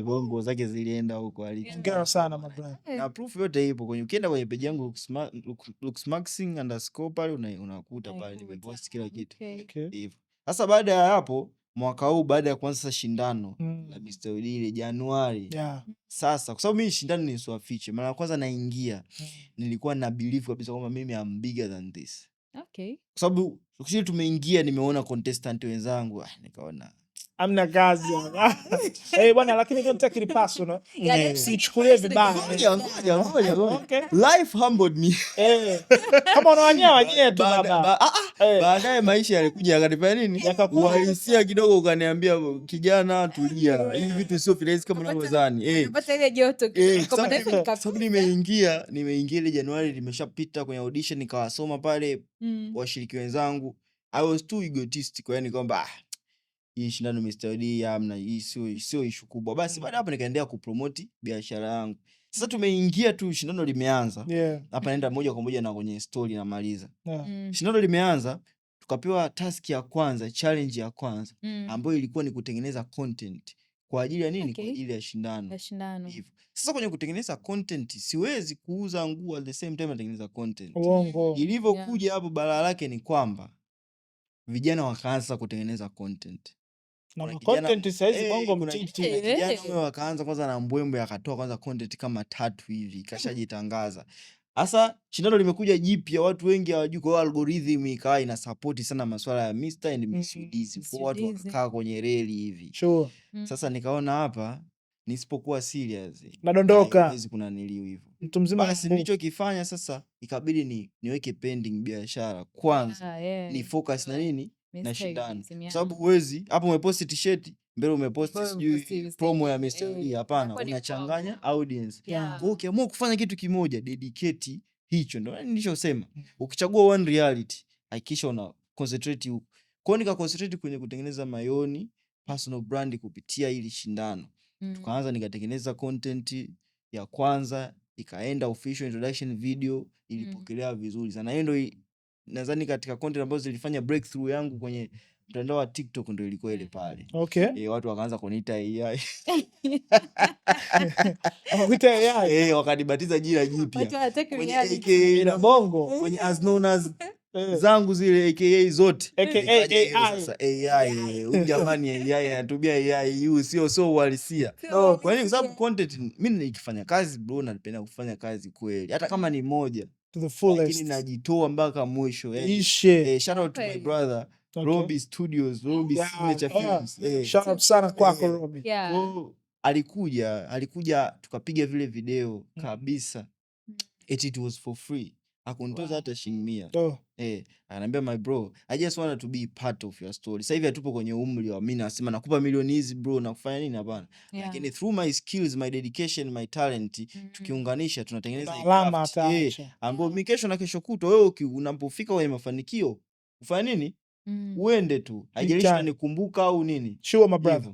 Gongo zake zilienda huko ali. Hongera sana my brother. Na proof yote ipo kwenye, ukienda kwenye page yangu luxmaxing_ pale unakuta pale nimepost kila kitu. Hivyo. Sasa baada ya hapo mwaka huu, baada ya kuanza shindano la Mr. Udi ile Januari. Sasa kwa sababu mimi shindano ni swafiche, mara ya kwanza naingia nilikuwa na believe kabisa kwamba mimi am bigger than this. Kwa sababu ukishiri tumeingia nimeona contestant wenzangu, nikaona Hamna kazi. Bwana, lakini don't take it personal. Usichukulie vibaya. Okay. Life humbled me. Kama unawanyea tu baba. Baadaye maisha yalikuja yakanipa nini? Uhalisia kidogo ukaniambia, kijana tulia. Hivi vitu sio virahisi kama unavyodhani. Unapata ile joto kidogo. Sababu nimeingia ile Januari limeshapita kwenye audition nikawasoma pale washiriki wenzangu. I was too egotistic yani kwamba hii shindano Mr. D amna, hii sio issue kubwa. Basi baada hapo nikaendelea kupromote biashara yangu. Sasa tumeingia tu, shindano limeanza. Hapa naenda moja kwa moja na kwenye story namaliza. Shindano limeanza, tukapewa task ya kwanza, challenge ya kwanza ambayo ilikuwa ni kutengeneza content kwa ajili ya nini? Kwa ajili ya shindano. Hivyo. Sasa kwenye kutengeneza content siwezi kuuza nguo at the same time natengeneza content. Ilivyokuja hapo balaa lake ni kwamba vijana wakaanza kutengeneza content. Na content size bongo mtiti. Vijana wao wakaanza kwanza na mbwembwe, akatoa kwanza content kama 3 hivi kashajitangaza. Sasa shindano limekuja jipya, watu wengi hawajui, kwa algorithm ikawa ina support sana masuala ya Mr and Miss UDs. Kwa watu wakakaa kwenye reli hivi. Sasa nikaona hapa nisipokuwa serious nadondoka. Hizi kuna niliu hivyo. Mtu mzima. Basi nilichokifanya sasa ikabidi niweke pending biashara kwanza. Ni focus na nini? Na shindano. Sababu huwezi hapo umepost t-shirt, mbele umepost sijui promo ya Mr. Hapana, unachanganya audience. Okay, amua kufanya kitu kimoja, dedicate hicho. Ndio nilichosema. Ukichagua one reality, hakikisha una concentrate huko. Kwa nika concentrate kwenye kutengeneza mayoni personal brand kupitia hili shindano. Tukaanza nikatengeneza content ya kwanza, ikaenda official introduction video, ilipokelewa vizuri sana. Hiyo ndio nadhani katika content ambazo zilifanya breakthrough yangu kwenye mtandao wa TikTok ndio ilikuwa ile pale. Watu wakaanza kuniita AI. Wakanibatiza jina jipya. Kwenye AKA na bongo, kwenye as known as zangu zile AKA zote. AKA sasa AI. Huyu jamani AI anatumia AI, sio uhalisia. Kwa nini? Sababu content mimi nikifanya kazi bro, napenda kufanya kazi kweli. Hata kama ni moja to the fullest. Lakini najitoa mpaka mwisho. Shout out to my brother Robbie Studios, Robbie Signature Films. Shout out sana kwako Robbie. Alikuja tukapiga vile video kabisa. It was for free. Hakunitoza hata shilingi 100. Ananiambia my bro, I just want to be part of your story. Sasa hivi hatupo kwenye umri wa mimi nasema nakupa milioni hizi bro na kufanya nini, hapana. Lakini through my skills, my dedication, my talent, tukiunganisha tunatengeneza alama ambapo mimi kesho na kesho kutwa wewe unapofika kwenye mafanikio ufanye nini? Uende tu. Haijalishi nikumbuka au nini. Sure my brother.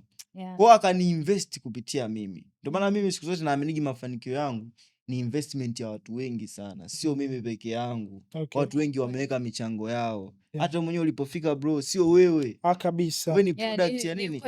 Kwa akani invest kupitia mimi. Ndio maana mimi siku zote naaminigi mafanikio yangu ni investment ya watu wengi sana, sio mimi peke yangu. Watu wengi wameweka michango yao. Hata mwenyewe ulipofika bro, sio wewe. Kabisa. Wewe ni product ya nini?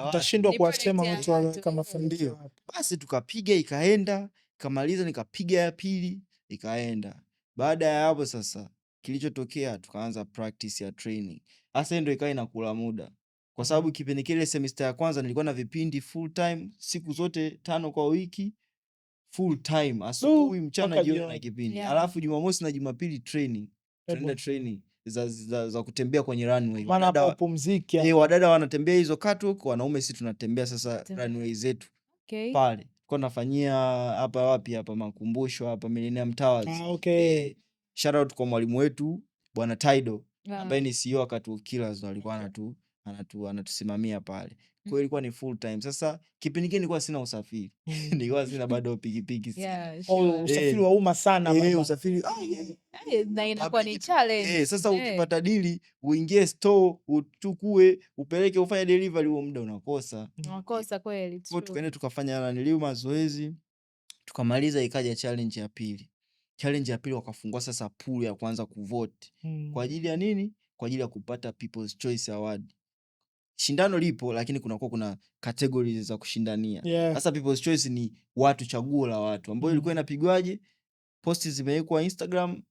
Utashindwa kuwasema watu waweka mafanikio. Basi tukapiga ikaenda, kamaliza nikapiga ya pili, ikaenda. Baada ya hapo sasa, kilichotokea tukaanza practice ya training. Hasa ndio ikawa inakula muda. Kwa sababu kipindi kile semester ya kwanza nilikuwa na vipindi full time, siku zote 5 kwa wiki. Full time, asubuhi, mchana, jioni na kipindi. Alafu Jumamosi na Jumapili training. Tunaenda training za kutembea kwenye runway. Maana hapo pumzike. Wadada wanatembea hizo catwalk, wanaume sisi tunatembea sasa runway zetu. Pale. Kwa nafanyia hapa wapi hapa Makumbusho hapa Millennium Towers. Shout out kwa mwalimu wetu Bwana Taido ambaye ni CEO wa Catwalk Killers, alikuwa anatusimamia pale. Kwa hiyo ilikuwa ni full time. Sasa kipindi kile nilikuwa sina usafiri. Nilikuwa sina bado pikipiki. Usafiri wa umma sana. Usafiri. Na inakuwa ni challenge. Sasa ukipata dili, uingie store, uchukue, upeleke ufanye delivery, huo muda unakosa. Unakosa kweli. Kwa tukaenda tukafanya mazoezi. Tukamaliza, ikaja challenge ya pili. Challenge ya pili wakafungua sasa pool ya kwanza kuvote. Kwa ajili ya nini? Kwa ajili ya kupata People's Choice Award. Shindano lipo lakini kuna categories za kushindania. Sasa People's Choice ni watu, chaguo la watu, ambayo ilikuwa inapigwaje? Posti zimewekwa Instagram,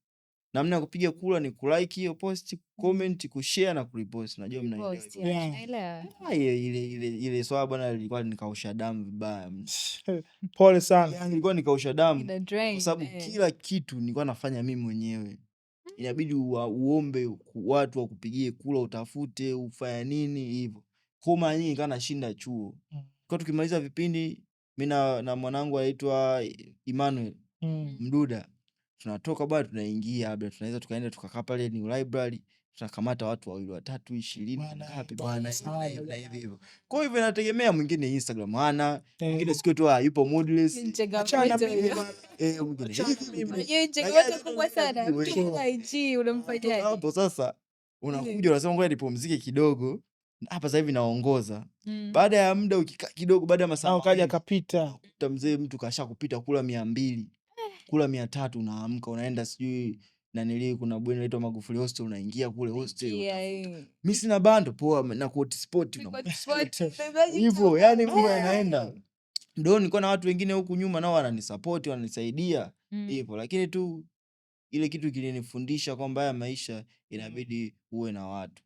namna ya kupiga kura ni kulike hiyo post, comment, kushare na kurepost. Najua mnaelewa. Ile swala bwana ilikuwa nikausha damu vibaya. Pole sana. Nilikuwa nikausha damu kwa sababu kila kitu nilikuwa nafanya mimi mwenyewe. Inabidi uombe watu wakupigie kula, utafute ufanya nini hivyo. Kwa mara nyingi kana nashinda chuo. Kwa tukimaliza vipindi mimi na mwanangu anaitwa Emmanuel Mduda, tunatoka bado tunaingia, labda tunaweza tukaenda tukakaa pale ni library, tunakamata watu 2 3 20 ngapi bwana hivyo. Kwa hivyo inategemea, mwingine Instagram hana, mwingine siku tu yupo moodless. Achana mwingine kubwa sana. IG unamfanyaje? Hapo sasa unakuja unasema ngoja nipumzike kidogo. Hapa sasa hivi naongoza. Baada ya muda ukikaa kidogo, baada ya masaa kaja kapita. Mzee mtu kasha kupita kula 200, kula 300, unaamka unaenda sijui nanili, kuna bweni inaitwa Magufuli Hostel, unaingia kule hostel. Mimi sina bando poa na hotspot hivyo, yani mambo yanaenda. Ndio nilikuwa na watu wengine huku nyuma nao wananisupport, wananisaidia hivyo, lakini tu ile kitu kilinifundisha kwamba haya maisha inabidi uwe na watu.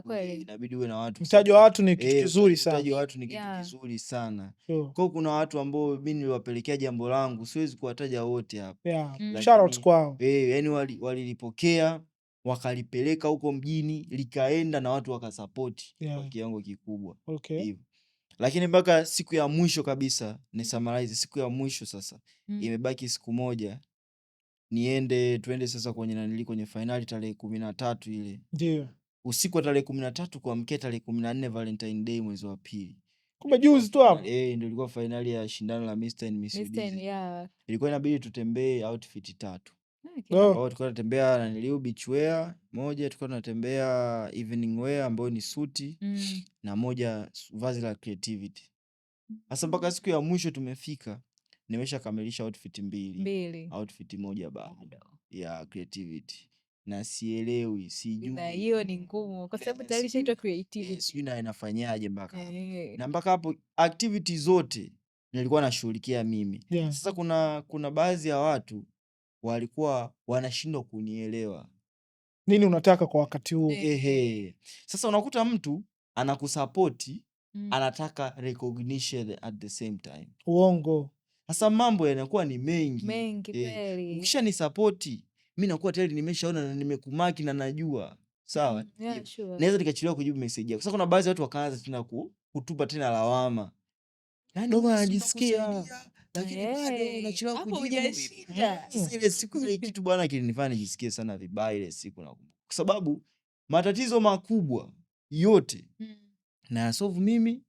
Kweli. Inabidi uwe na watu. Mtaji wa watu ni kitu kizuri sana. Mtaji wa watu ni kitu kizuri sana. Kwa kuna watu ambao mimi niliwapelekea jambo langu, siwezi kuwataja wote hapa. Shout out kwao. Yani walilipokea, wakalipeleka huko mjini, likaenda na watu wakasupport kwa kiwango kikubwa. Hivyo. Lakini mpaka siku ya mwisho kabisa, ni summarize siku ya mwisho sasa. Imebaki siku moja. Tuende sasa kwenye finali tarehe 13 ile. Ndio. Usiku wa tarehe 13 kuamkia tarehe 14 Valentine Day mwezi wa pili. Kumbe juzi tu hapo. Ndio ilikuwa finali ya shindano la Mr and Miss UDSM. Ilikuwa inabidi tutembee outfit 3. Tulikuwa tunatembea na niliu beach wear moja, tulikuwa tunatembea evening wear ambayo ni suti na moja vazi la creativity. Sasa mpaka siku ya mwisho tumefika, nimeshakamilisha outfit 2. Outfit moja bado ya creativity. Na sielewi, sijui. Na hiyo ni ngumu kwa sababu tayari shaitwa creativity. Sijui na inafanyaje mpaka. Na mpaka hapo activity zote nilikuwa nashughulikia mimi. Sasa kuna baadhi ya watu walikuwa wanashindwa kunielewa. Nini unataka kwa wakati huo? Sasa unakuta mtu anakusupport, anataka recognition at the same time. Uongo. Sasa mambo yanakuwa ni mengi. Kweli. Ukisha ni support, mimi nakuwa tayari nimeshaona na nimekumaki na najua. Sawa? Sure. Naweza nikachelewa kujibu message yako. Sasa kuna baadhi ya watu wakaanza tena kutupa tena lawama. Ndio anajisikia. Lakini bado unachelewa kujibu. Ile siku ile kitu bwana kilinifanya nijisikie sana vibaya ile siku nakumbuka. Kwa sababu matatizo makubwa yote na solve mimi,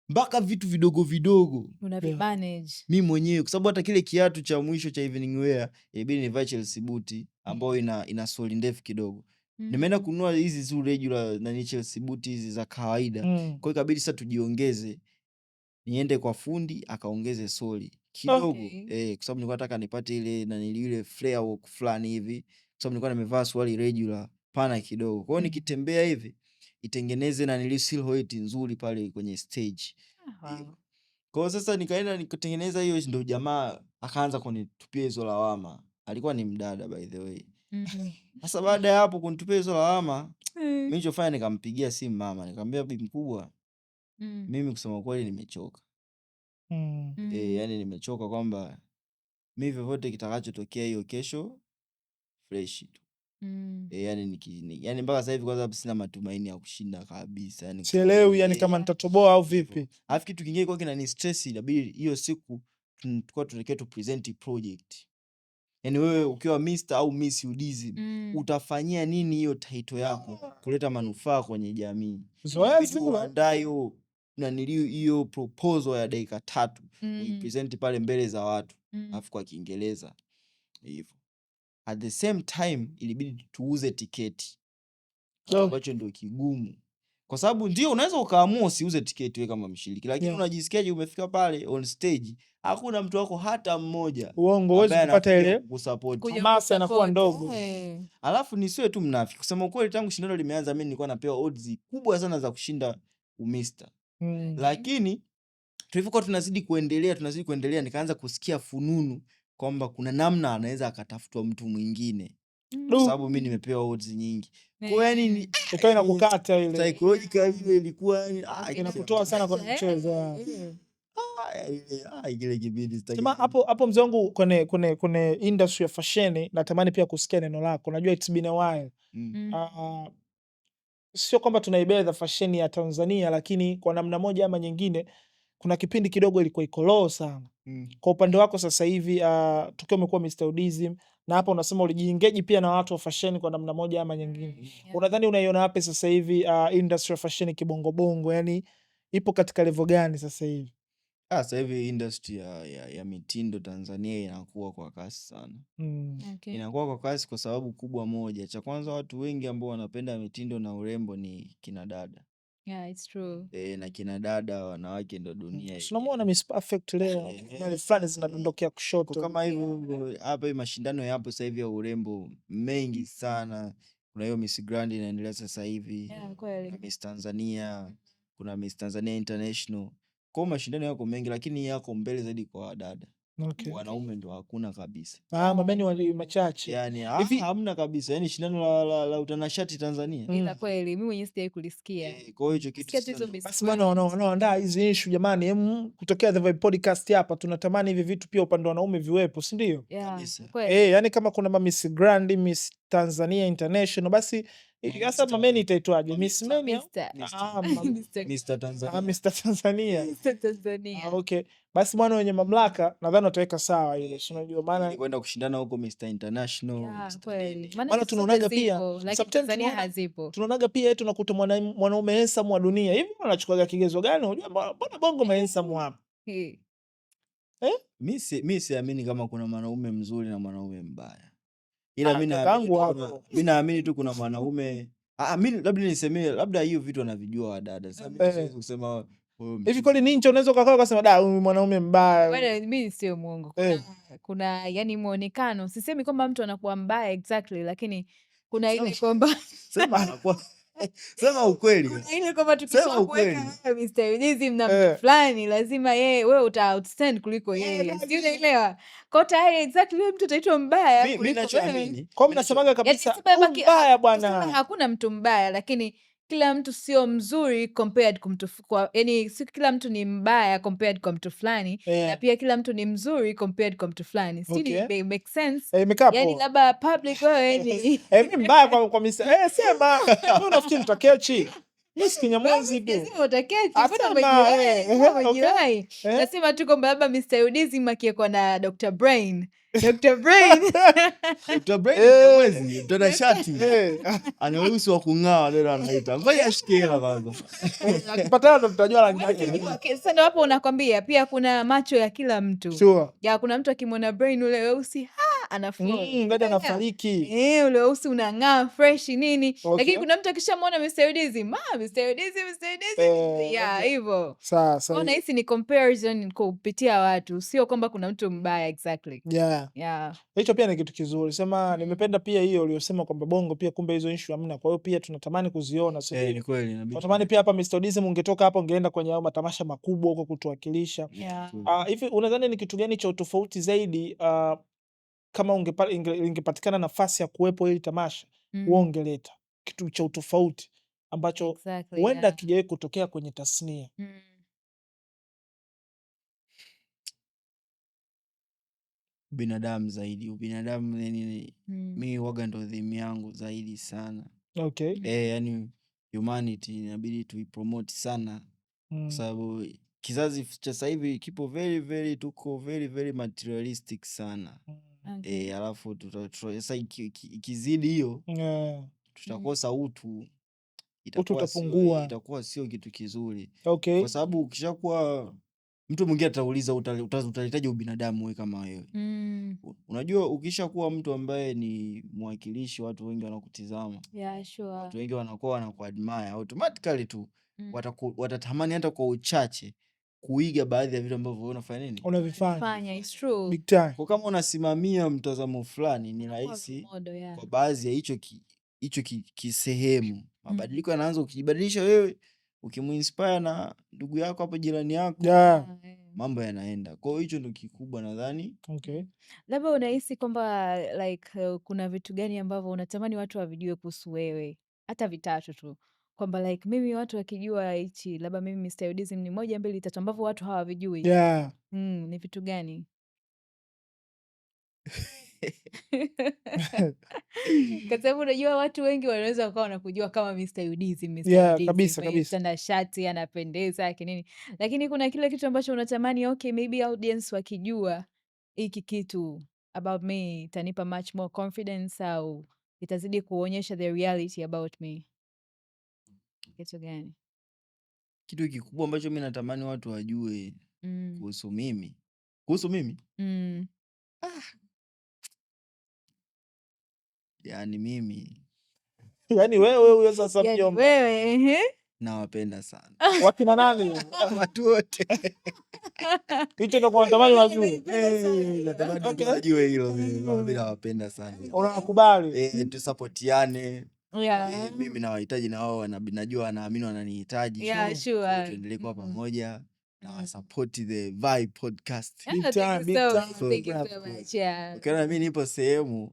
mpaka vitu vidogo vidogo unavimanage mimi mwenyewe, kwa sababu hata kile kiatu cha mwisho cha evening wear ilibidi nivae Chelsea boot ambayo ina soli ndefu kidogo. Nimeenda kununua hizi zu regular na Chelsea boot hizi za kawaida. Kwa hiyo ikabidi sasa tujiongeze, niende kwa fundi akaongeze soli kidogo. Kwa sababu nilikuwa nataka nipate ile flare walk fulani hivi, kwa sababu nilikuwa nimevaa swali regular pana kidogo. Kwa hiyo nikitembea hivi itengeneze na silhouette nzuri pale kwenye stage. Kwa hiyo sasa nikaenda nikatengeneza hiyo, ndio jamaa akaanza kunitupia hizo lawama. Alikuwa ni mdada by the way. Sasa baada ya hapo kunitupia hizo lawama, mimi nilichofanya nikampigia simu mama, nikamwambia bibi mkubwa, mimi kusema kweli nimechoka. Yani nimechoka kwamba mimi vyovyote kitakachotokea hiyo kesho fresh tu. Yani mpaka sasa hivi kwanza sina matumaini ya kushinda kabisa. Yani sielewi yani kama nitatoboa au vipi. Alafu kitu kingine kwa kinani stress, inabidi hiyo siku tulikuwa tunataka tu present project. Yani wewe ukiwa Mr au Miss UDSM utafanyia nini hiyo title yako kuleta manufaa kwenye jamii. Zoezi ndayo na nilio hiyo proposal ya dakika 3 uipresent pale mbele za watu, alafu kwa Kiingereza hivyo. At the same time ilibidi tuuze tiketi, ambacho ndio kigumu, kwa sababu ndio unaweza ukaamua usiuze tiketi wewe kama mshiriki, lakini unajisikiaje umefika pale on stage hakuna mtu wako hata mmoja? Uongo, huwezi kupata ile kusupport, hamasa inakuwa ndogo. Alafu nisiwe tu mnafiki, kusema ukweli, tangu shindano limeanza mimi nilikuwa napewa odds kubwa sana za kushinda umista. Lakini tulivyokuwa tunazidi kuendelea nikaanza kusikia fununu kwamba kuna namna anaweza akatafutwa mtu mwingine, kwa sababu mimi nimepewa odds nyingi. Kwa yani ikawa inakukata ile psychological, ile ilikuwa inakutoa sana kwa mchezo. Ile kibidi sitaki. Sema hapo mzee wangu, kwenye industry ya fashion natamani pia kusikia neno lako. Najua it's been a while. sio kwamba tunaibeza fashion ya Tanzania, lakini kwa namna moja ama nyingine kuna kipindi kidogo ilikuwa iko low sana. Kwa upande wako sasa hivi tukiwa umekuwa Mr. Udism na hapa unasema ulijiengage pia na watu wa fashion kwa namna moja ama nyingine. Unadhani unaiona wapi sasa hivi industry ya fashion kibongo, yani ipo katika level gani sasa hivi? Sasa hivi industry ya mitindo Tanzania inakuwa kwa kasi sana. Okay. Inakuwa kwa kasi kwa sababu kubwa moja. Cha kwanza, watu wengi ambao wanapenda mitindo na urembo ni kina dada. Yeah, it's true. Na kina dada wanawake ndo dunia. Tunamuona Miss Perfect leo. Nywele fulani zinadondokea kushoto. Kama hivyo hapa hii mashindano yapo sasa hivi ya urembo mengi sana. Kuna hiyo Miss Grand inaendelea sasa hivi. Yeah, kweli. Miss Tanzania, kuna Miss Tanzania International. Kwa mashindano yako mengi, lakini yako mbele zaidi kwa wadada. Okay. Wanaume ndo hakuna kabisa. Mabeni wali machache. Yani hamna kabisa. Yani shindano la utanashati Tanzania. Ila kweli mimi mwenyewe sijawahi kulisikia. Kwa hiyo hicho kitu basi bwana, wanaoandaa hizi issue jamani, kutokea The Vibe Podcast hapa tunatamani hivi vitu pia upande wa wanaume viwepo, si ndio? Yeah, yani kama kuna Miss Grand, Miss Tanzania International, basi sasa mameni itaitwaje? Miss Mania? Mr. Tanzania. Mr. Tanzania. Mr. Tanzania. Okay. Basi bwana, wenye mamlaka nadhani wataweka sawa ile. Unajua maana kwenda kushindana huko Mr. International. Yeah, kweli. Maana tunaonaga pia Tanzania hazipo. Tunaonaga pia tunakuta mwanaume handsome wa dunia. Hivi unachukua kigezo gani? Unajua mbona bongo handsome hapa? Mimi siamini kama kuna mwanaume mzuri na mwanaume mbaya. Ila mimi naamini tu kuna mwanaume mimi labda nisemee, labda hiyo vitu wanavijua wadada. Sasa mimi siwezi kusema hivi kweli ninja unaweza ukakaa ukasema da huyu mwanaume mbaya. Bwana, mimi sio muongo. Kuna yani muonekano, sisemi kwamba mtu anakuwa mbaya exactly, lakini kuna ile kwamba sema anakuwa sema ukweli. Ile kwamba tukishakuweka Mr. Udism na mtu fulani lazima wewe uta outstand kuliko yeye. Sio, unaelewa? Kwa tayari exactly wewe mtu utaitwa mbaya kuliko wewe. Kwa mimi nasemaga kabisa mbaya bwana. Hakuna mtu mbaya, lakini kila mtu sio mzuri compared yani si kila mtu ni mbaya compared kwa mtu fulani, na pia kila mtu ni mzuri compared kwa mtu fulani. Sio, make sense? Yani labda public wewe ni mimi mbaya kwa Mr. Sema wewe unafikiri mtakechi? Yes, Kinyamwezi tu. Lazima utakechi. Mbona nasema tu kwamba labda Mr. Udism akiwa na Dr. Brain. Dr. Brain. Dr. Brain mtana shati. Anaruhusu wa kung'aa leo anaita. Ngoja ashikela kwanza. Akipatana ndo mtajua rangi yake. Sasa hapo unakwambia pia kuna macho ya kila mtu. Sure. Ya kuna mtu akimwona Brain ule weusi anafariki. Ngoja anafariki. Ule weusi unang'aa fresh nini. Lakini kuna mtu akishamwona Mr. Udism, Mr. Udism. Yeah, hivyo. Sasa. Ona hisi ni comparison kupitia watu, sio kwamba kuna mtu mbaya exactly. Yeah. Hicho pia ni kitu kizuri. Sema nimependa pia hiyo uliyosema kwamba bongo pia kumbe hizo issue hamna. Kwa hiyo pia tunatamani kuziona sasa. Ni kweli. Tunatamani pia hapa Mr. Udism ungetoka hapa ungeenda kwenye hao matamasha makubwa huko kutuwakilisha. Hivi unadhani ni kitu gani cha tofauti zaidi kama ingepatikana nafasi ya kuwepo hili tamasha ungeleta kitu cha tofauti ambacho huenda kijawahi kutokea kwenye tasnia? Binadamu zaidi, ubinadamu yani mimi waga ndo theme yangu zaidi sana. Okay. Yani humanity inabidi tuipromote sana kwa sababu kizazi cha sasa hivi kipo tuko very materialistic sana. Alafu sasa ikizidi hiyo tutakosa utu, itakuwa sio kitu kizuri. Kwa sababu ukishakuwa mtu mwingine atauliza utalitaje ubinadamu wewe kama wewe? Unajua ukishakuwa mtu ambaye ni mwakilishi, watu wengi wanakutizama. Watu wengi wanakuwa wanakuadmire automatically tu. Watatamani hata kwa uchache kuiga baadhi ya vitu ambavyo wewe unafanya nini? Unavifanya. It's true. Big time. Kwa kama unasimamia mtazamo fulani ni rahisi kwa baadhi ya hicho kisehemu. Mabadiliko yanaanza ukijibadilisha wewe, ukimuinspire na ndugu yako hapo, jirani yako, mambo yanaenda. Kwa hiyo hicho ndio kikubwa nadhani. Okay. Labda unahisi kwamba like kuna vitu gani ambavyo unatamani watu wavijue kuhusu wewe? Hata vitatu tu. Kwamba like mimi watu wakijua hichi, labda mimi Mr. Udism ni 1 2 3 ambavyo watu hawavijui. Ni vitu gani? Kwa sababu unajua watu wengi wanaweza wakawa wanakujua kama Mr. Udizim, Mr. Yeah, Udizim kabisa kwenye kabisa. mtanashati anapendeza kinini, lakini kuna kile kitu ambacho unatamani okay, maybe audience wakijua hiki kitu about me itanipa much more confidence au itazidi kuonyesha the reality about me. Kitu gani? Kitu kikubwa ambacho mimi natamani watu wajue kuhusu mimi. Kuhusu mimi? Yaani mimi. Yaani wewe huyo sasa mjomba. Wewe Nawapenda sana. Wakina nani? Watu wote. Hicho ndio kwa natamani wajue. Natamani wajue hilo. Mimi nawapenda sana. Unakubali? Tusapotiane. Yeah. Mimi nawahitaji na wao najua wanaamini wananihitaji. Yeah, sure. Tuendelee kuwa pamoja na support the Vibe Podcast. Big time, big time. Thank you so much. Yeah. Ukiona mimi nipo sehemu,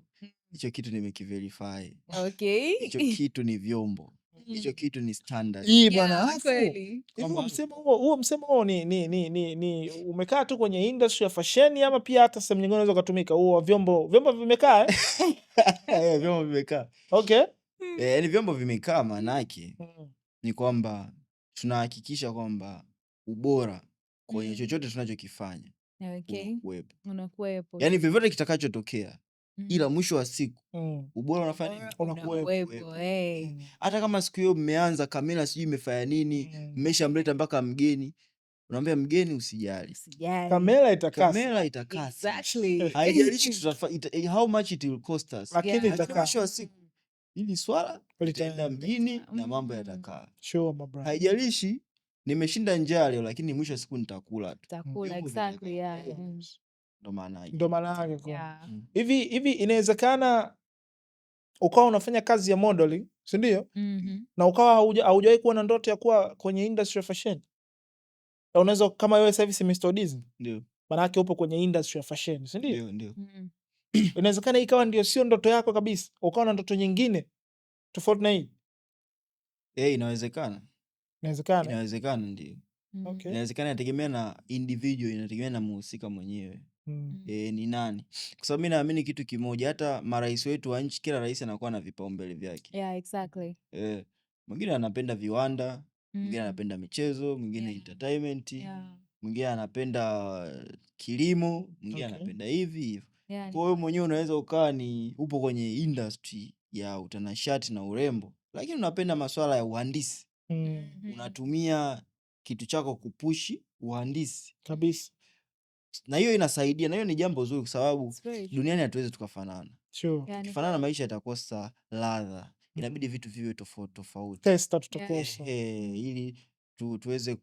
hicho kitu nimekiverify. Okay. Hicho kitu ni vyombo. Hicho kitu ni standard. Hii bwana Yeah, kweli. huo msemo huo ni umekaa tu kwenye industry ya fashion ama pia hata sehemu nyingine unaweza kutumika huo vyombo vimekaa Vyombo vimekaa. Okay. Yaani vyombo vimekaa maana yake ni kwamba tunahakikisha kwamba ubora kwenye chochote tunachokifanya Okay. Unakuwepo. Yaani vyovyote kitakachotokea ila mwisho wa siku ubora unafanya unakuwepo. Hata kama siku hiyo mmeanza kamera sijui imefanya nini, mmeshamleta mpaka mgeni, unaambia mgeni usijali. Kamera itakaa. Exactly. Haijalishi how much it will cost us. Lakini itakaa. Mwisho wa siku hili swala litaenda mjini na mambo yatakaa. Sure my brother. Haijalishi nimeshinda njaa leo lakini mwisho wa siku nitakula tu. Nitakula, exactly, yeah. Ndo maana yake. Hivi inawezekana ukawa unafanya kazi ya modeling, si ndio? Na ukawa haujawahi kuwa na ndoto ya kuwa kwenye industry ya fashion? Na unaweza kama wewe sasa hivi si Mr. Udizim? Ndio. Maana yake upo kwenye industry ya fashion, si ndio? Ndio. Inawezekana ikawa ndio sio ndoto yako kabisa. Ukawa na ndoto nyingine tofauti na hii? Inawezekana. Inawezekana ndio. Okay. Inawezekana, inategemea na individual, inategemea na mhusika mwenyewe. Ni nani? Kwa sababu mimi naamini kitu kimoja, hata marais wetu wa nchi, kila rais anakuwa na vipaumbele vyake. Yeah, exactly. Mwingine anapenda viwanda, mwingine anapenda michezo, mwingine entertainment, mwingine anapenda kilimo, mwingine anapenda hivi. Kwa hiyo mwenyewe unaweza ukawa upo kwenye industry ya utanashati na urembo, lakini unapenda masuala ya uhandisi. Unatumia kitu chako kupushi uhandisi kabisa, na hiyo inasaidia, na hiyo ni jambo zuri kwa sababu duniani hatuwezi tukafanana. Tukifanana maisha yatakosa ladha. Inabidi vitu viwe tofauti. Testa tutakosa. Ili tuweze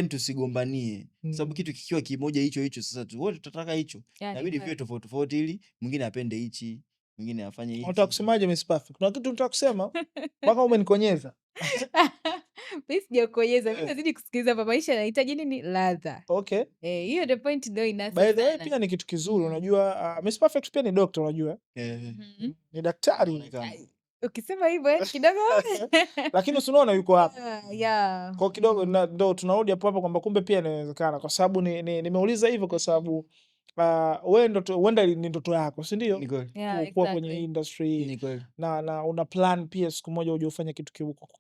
tusigombanie. Sababu kitu kikiwa kimoja hicho sasa wote tutataka hicho. Inabidi viwe tofauti ili mwingine apende hichi, mwingine afanye hichi. Unataka kusemaje Miss Perfect? Kuna kitu unataka kusema? Mpaka umenikonyeza. Mimi sijakonyeza, mimi nazidi kusikiliza hapa. Maisha yanahitaji nini? Ladha. Okay. Hiyo ndio point ndio inasa. By the way pia ni kitu kizuri, unajua Miss Perfect pia ni doctor, unajua? Ni daktari. Ukisema hivyo kidogo lakini usiona yuko hapa. Yeah. Kwa kidogo ndo tunarudi hapo kwamba kumbe pia inawezekana, kwa sababu nimeuliza hivyo kwa sababu wewe huenda ni ndoto yako, si ndio? Kuwa kwenye industry na una plan pia siku moja uje ufanye kitu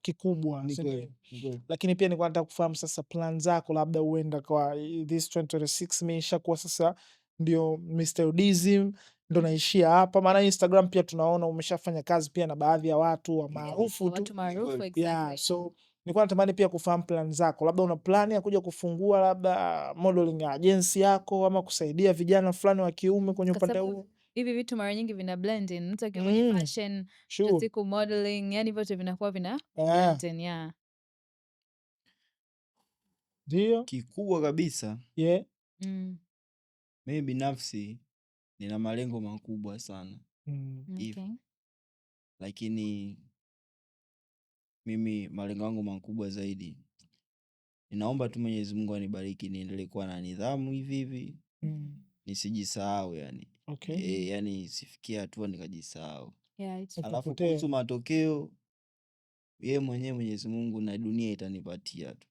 kikubwa, lakini pia nilikuwa nataka kufahamu sasa plan zako, labda uenda kwa this 2026 imeshakuwa sasa ndio Mr. Udizim ndo naishia hapa, maana Instagram pia tunaona umeshafanya kazi pia na baadhi ya watu maarufu tu. Exactly. So nilikuwa natamani pia kufahamu plan zako, labda una plan ya kuja kufungua labda modeling agency yako ama kusaidia vijana fulani wa kiume kwenye upande huo? Hivi vitu mara nyingi vina blend in, mtu akifanya fashion, siku modeling, yani vyote vinakuwa vina blend in. Ndio kikubwa kabisa. Mimi binafsi nina malengo makubwa sana. Lakini mimi malengo yangu makubwa zaidi, ninaomba tu Mwenyezi Mungu anibariki niendelee kuwa na nidhamu hivi. Nisijisahau yani. Yani sifikia hatua nikajisahau. Alafu kuhusu matokeo, yeye mwenyewe Mwenyezi Mungu na dunia itanipatia tu.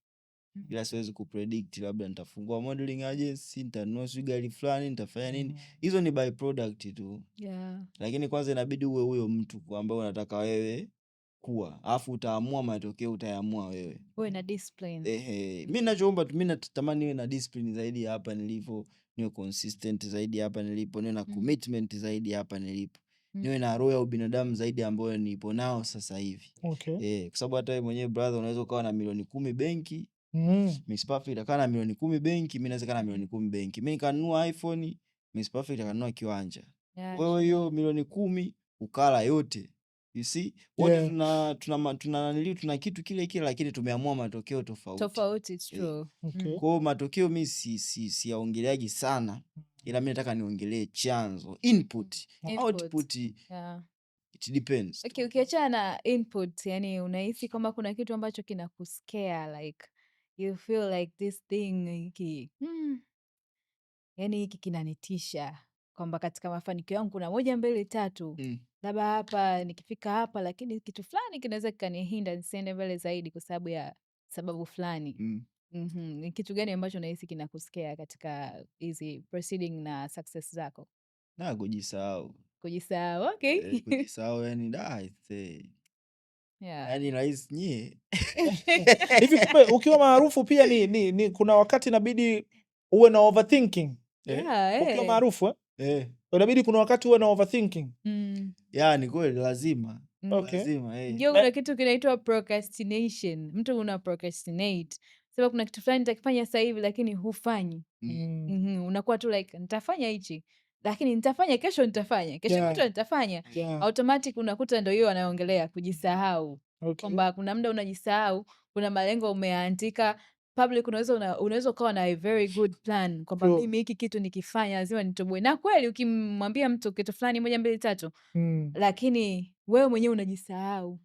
ila siwezi kupredict labda nitafungua modeling agency, nitanunua gari fulani, nitafanya nini. Hizo ni byproduct tu. Lakini kwanza inabidi uwe huyo mtu ambaye unataka wewe kuwa, alafu utaamua matokeo utayaamua wewe. Uwe na discipline. Mimi ninachoomba tu, mimi natamani niwe na discipline zaidi hapa nilipo, niwe consistent zaidi hapa nilipo, niwe na commitment zaidi hapa nilipo. Niwe na roho ya ubinadamu zaidi ambayo nipo nao sasa hivi. Okay. Kwa sababu hata wewe mwenyewe brother unaweza ukawa na milioni 10 benki. Miss Perfect akawa na milioni 10 benki, mimi naweza kana milioni 10 benki. Mimi nikanunua iPhone, Miss Perfect akanunua kiwanja. Wewe hiyo milioni 10 ukala yote. You see? Wote tuna kitu kile kile lakini tumeamua matokeo tofauti. It's true. Okay. Kwa matokeo mimi siyaongeleaji sana. Ila mimi nataka niongelee chanzo, input. Output. It depends. Okay, ukiachana na input, yani unahisi kama kuna kitu ambacho kinakuscare, like you feel like this thing yani hiki kinanitisha kwamba katika mafanikio yangu kuna 1 2 3 labda hapa nikifika hapa, lakini kitu fulani kinaweza kikanihinda nisiende mbele zaidi kwa sababu ya sababu fulani. Ni kitu gani ambacho unahisi kinakuscare katika hizi proceeding na success zako? Kujisahau. Okay. Kujisahau yani yani rahisi nyie. Hivi kumbe ukiwa maarufu pia ni kuna wakati inabidi uwe na overthinking. Ukiwa maarufu inabidi kuna wakati uwe na overthinking. Ni kweli lazima. Okay. Lazima. Ndio kuna kitu kinaitwa procrastination. Mtu una procrastinate. Sababu kuna kitu fulani nitakifanya sasa hivi lakini hufanyi. Unakuwa tu like nitafanya hichi, lakini nitafanya kesho, nitafanya kesho kutwa, nitafanya. Automatic unakuta ndio hiyo anaongelea kujisahau. Kwamba kuna muda unajisahau, kuna malengo umeandika public, unaweza ukawa na a very good plan kwamba mimi hiki kitu nikifanya lazima nitoboe, na kweli ukimwambia mtu kitu fulani 1 2 3 lakini wewe mwenyewe unajisahau.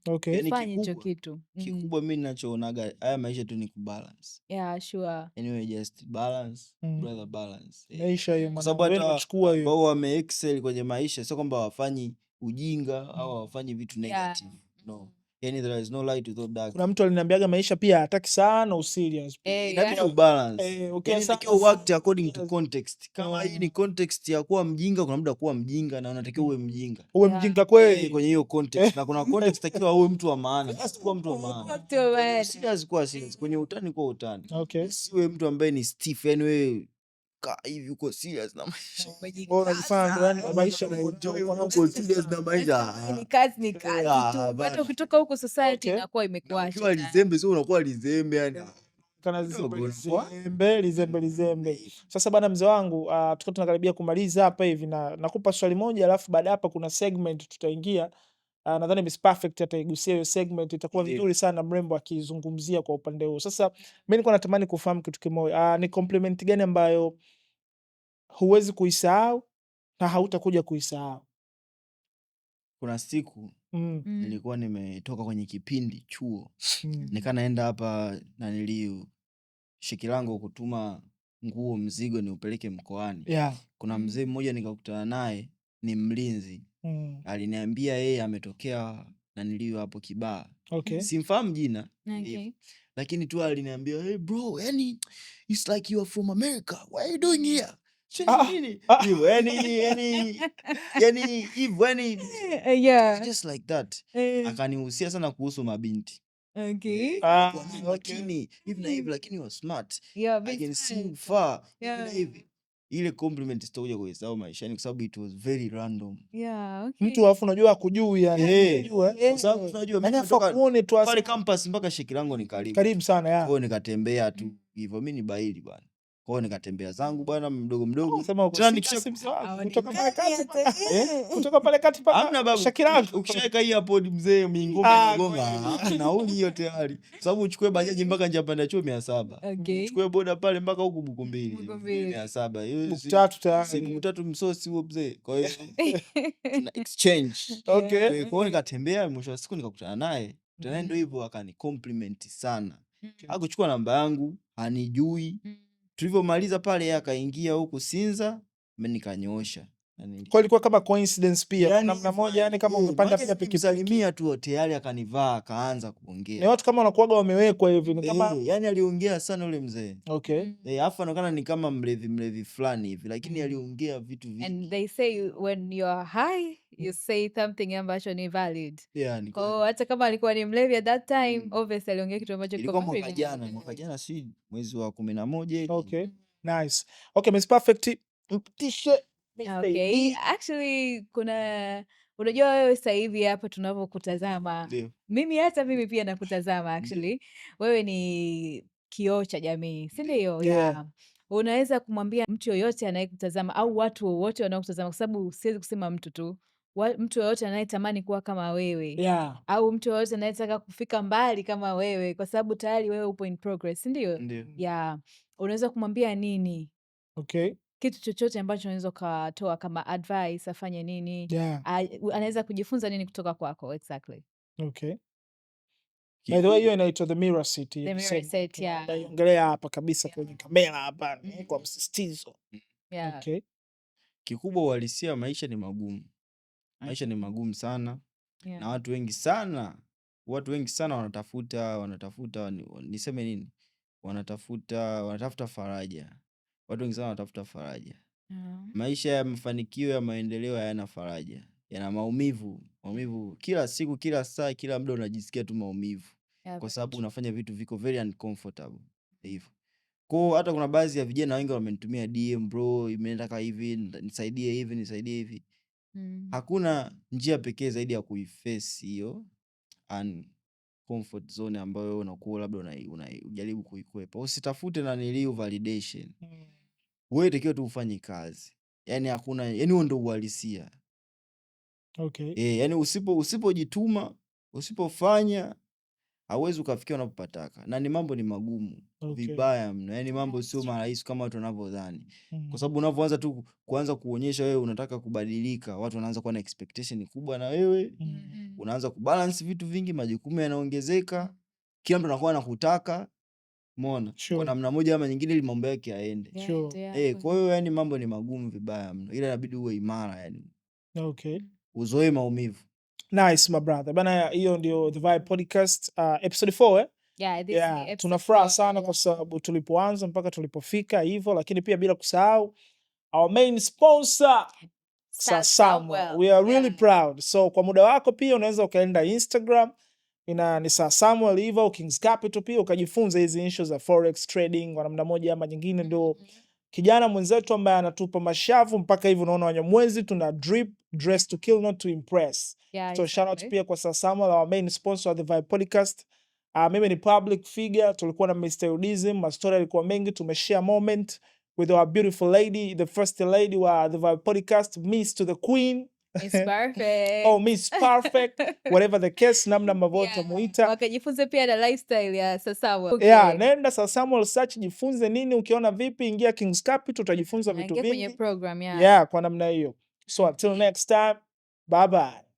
Fanya hicho kitu. Kikubwa mimi ninachoonaga haya maisha tu ni kubalance. Sure. Anyway, just balance, brother, balance. Maisha hiyo kwa sababu hata wao wame excel kwenye maisha, sio kwamba wafanyi ujinga au wafanyi vitu negative. No. Yani there is no light without dark. Kuna mtu aliniambiaga maisha pia hataki sana userious. Inabidi balance. Unatakiwa work according to context. Kama hii ni context ya kuwa mjinga, kuna muda kuwa mjinga na unatakiwa uwe mjinga. Uwe mjinga kweli kwenye hiyo context. Na kuna context takiwa uwe mtu wa maana. Kuwa mtu wa maana. Serious kuwa serious. Kwenye utani kuwa utani. Siwe mtu ambaye ni stiff, yani wewe hivi uko serious na maisha. Unajifanya maisha uko serious na maisha. Ni kazi tu. Hata ukitoka huko society inakuwa imekuacha. Ukiwa lizembe sio unakuwa lizembe yani. Kana lizembe. Sasa bana mzee wangu, tuko tunakaribia kumaliza hapa hivi na nakupa swali moja, alafu baada hapa kuna segment tutaingia. Nadhani Miss Perfect ataigusia hiyo segment, itakuwa vizuri sana mrembo akizungumzia kwa upande huo. Sasa mimi nilikuwa natamani kufahamu kitu kimoja. Ni compliment gani ambayo huwezi kuisahau na hautakuja kuisahau? Kuna siku nilikuwa nimetoka kwenye kipindi chuo. Nika naenda hapa na niliu Shikilango kutuma nguo mzigo ni upeleke mkoani. Kuna mzee mmoja nikakutana naye, ni mlinzi. Aliniambia yeye ametokea na niliu hapo Kibaha. Simfahamu jina. Lakini tu aliniambia, hey bro, yani it's like you are from America. What are you doing here? Just like that. Akanihusia sana kuhusu mabinti. Lakini hivi na hivi, lakini you are smart. I can see you far. Ile compliment sitakuja kuisahau maishani kwa sababu it was very random. Mtu alafu unajua akujui yani. Kwa sababu unajua mimi kuone tu pale campus mpaka Shikilango ni karibu. Karibu sana Kwa hiyo nikatembea tu hivyo, mimi ni baili bwana. Kwa hiyo nikatembea zangu bwana mdogo. Kutoka pale kati paka Shikilango. Ukishaweka hii hapo mzee mingoma inagonga. Nauli hiyo tayari. Sababu uchukue bajaji mpaka njia panda chuo 700. Uchukue boda pale mpaka huku Bukumbili 700. Hiyo Buku3 tayari. Buku3 msosi huo mzee. Kwa hiyo tuna exchange. Kwa hiyo nikatembea, mwisho wa siku nikakutana naye. Tena ndio hivyo akani compliment sana. Hakuchukua namba yangu, hanijui. Tulivyomaliza pale akaingia huku Sinza, mimi nikanyoosha. Kwa ilikuwa kama coincidence pia yani, namna moja yani kama umepanda pia pikipiki salimia tu tayari akanivaa akaanza kuongea. Ni watu kama wanakuaga wamewekwa hivi ni kama yani aliongea sana yule mzee. Okay. Afu anaonekana ni kama mlevi fulani hivi lakini aliongea vitu vingi. And they say when you are high you say something ambacho ni valid. Yeah, kwa hata kama alikuwa ni mlevi at that time obviously aliongea kitu ambacho kiko mwaka jana si mwezi wa 11. Okay. Nice. Okay, Miss Perfect mtishe. Okay. Actually kuna unajua wewe sasa hivi hapa tunavyokutazama. Hata mimi pia nakutazama actually. Wewe ni kioo cha jamii, si ndio? Yeah. Unaweza kumwambia mtu yoyote anayekutazama au watu wote wanaokutazama, kwa sababu siwezi kusema mtu tu, mtu yoyote anayetamani kuwa kama wewe. Yeah. Au mtu yoyote anayetaka kufika mbali kama wewe, kwa sababu tayari wewe upo in progress, si ndio? Yeah. Unaweza kumwambia nini? Okay. Kitu chochote ambacho unaweza ukatoa kama advice, afanye nini? Yeah. Anaweza kujifunza nini kutoka kwako? Exactly. Okay. By the way, hiyo inaitwa The Mirror Set. The Mirror Set, yeah. Naiongelea hapa kabisa kwenye kamera hapa kwa msisitizo. Yeah. Okay. Kikubwa uhalisia, maisha ni magumu. Maisha ni magumu sana. Yeah. Na watu wengi sana wanatafuta niseme nini? Wanatafuta faraja. Watu wengi sana wanatafuta faraja. Maisha ya mafanikio ya maendeleo hayana faraja. Yana maumivu. Kila siku, kila saa, kila muda unajisikia tu maumivu. Kwa sababu unafanya vitu viko very uncomfortable. Hivyo. Kwa hata kuna baadhi ya vijana wengi wamenitumia DM, bro, imeenda kama hivi, nisaidie hivi. Hakuna njia pekee zaidi ya kuiface hiyo comfort zone ambayo unakuwa labda unajaribu kuikwepa. Usitafute na niliu validation. Wewe takiwa tu ufanye kazi. Yani hakuna, yani huo ndio uhalisia. Okay. Yani usipojituma, usipofanya hauwezi ukafikia unapopataka. Na mambo ni magumu. Okay. Vibaya mno. Yani mambo sio marahisi kama watu wanavyodhani. Kwa sababu unavyoanza tu kuanza kuonyesha wewe unataka kubadilika, watu wanaanza kuwa na expectation kubwa na wewe. Unaanza kubalance vitu vingi, majukumu yanaongezeka, kila mtu anakuwa anakutaka. Umeona? Sure. Kwa namna moja ama nyingine ili mambo yake yaende. Sure. Kwa hiyo yani mambo ni magumu vibaya mno. Ila inabidi uwe imara yani. Okay. Uzoe maumivu. Nice my brother. Bana, hiyo ndio The Vibe Podcast episode 4 Yeah, tunafuraha sana kwa sababu tulipoanza mpaka tulipofika hivyo, lakini pia bila kusahau our main sponsor Sasamwell. We are really proud. So kwa muda wako pia unaweza ukaenda Instagram ni Sasamwell hivyo, Kings Capital, pia ukajifunza hizi issues za forex trading kwa namna moja ama nyingine. Ndio kijana mwenzetu ambaye anatupa mashavu mpaka hivi unaona Wanyamwezi tuna drip, dress to kill not to impress. Yeah, so shout out pia kwa Sasamwell, our main sponsor of The Vibe Podcast. Mimi ni public figure, tulikuwa na Mr. Udism, mastori yalikuwa mengi, tumeshare moment with our beautiful lady, the first lady wa The Vibe Podcast, Miss to the Queen. Miss Perfect. Oh, Miss Perfect. Whatever the case, namna ambavyo tumuita. Wakajifunze pia na lifestyle ya Sasamwell. Okay. Yeah, nenda Sasamwell search, jifunze nini, ukiona vipi, ingia Kings Capital, utajifunza vitu vingi. Kwenye program, yeah, kwa namna hiyo. So until next time, bye bye.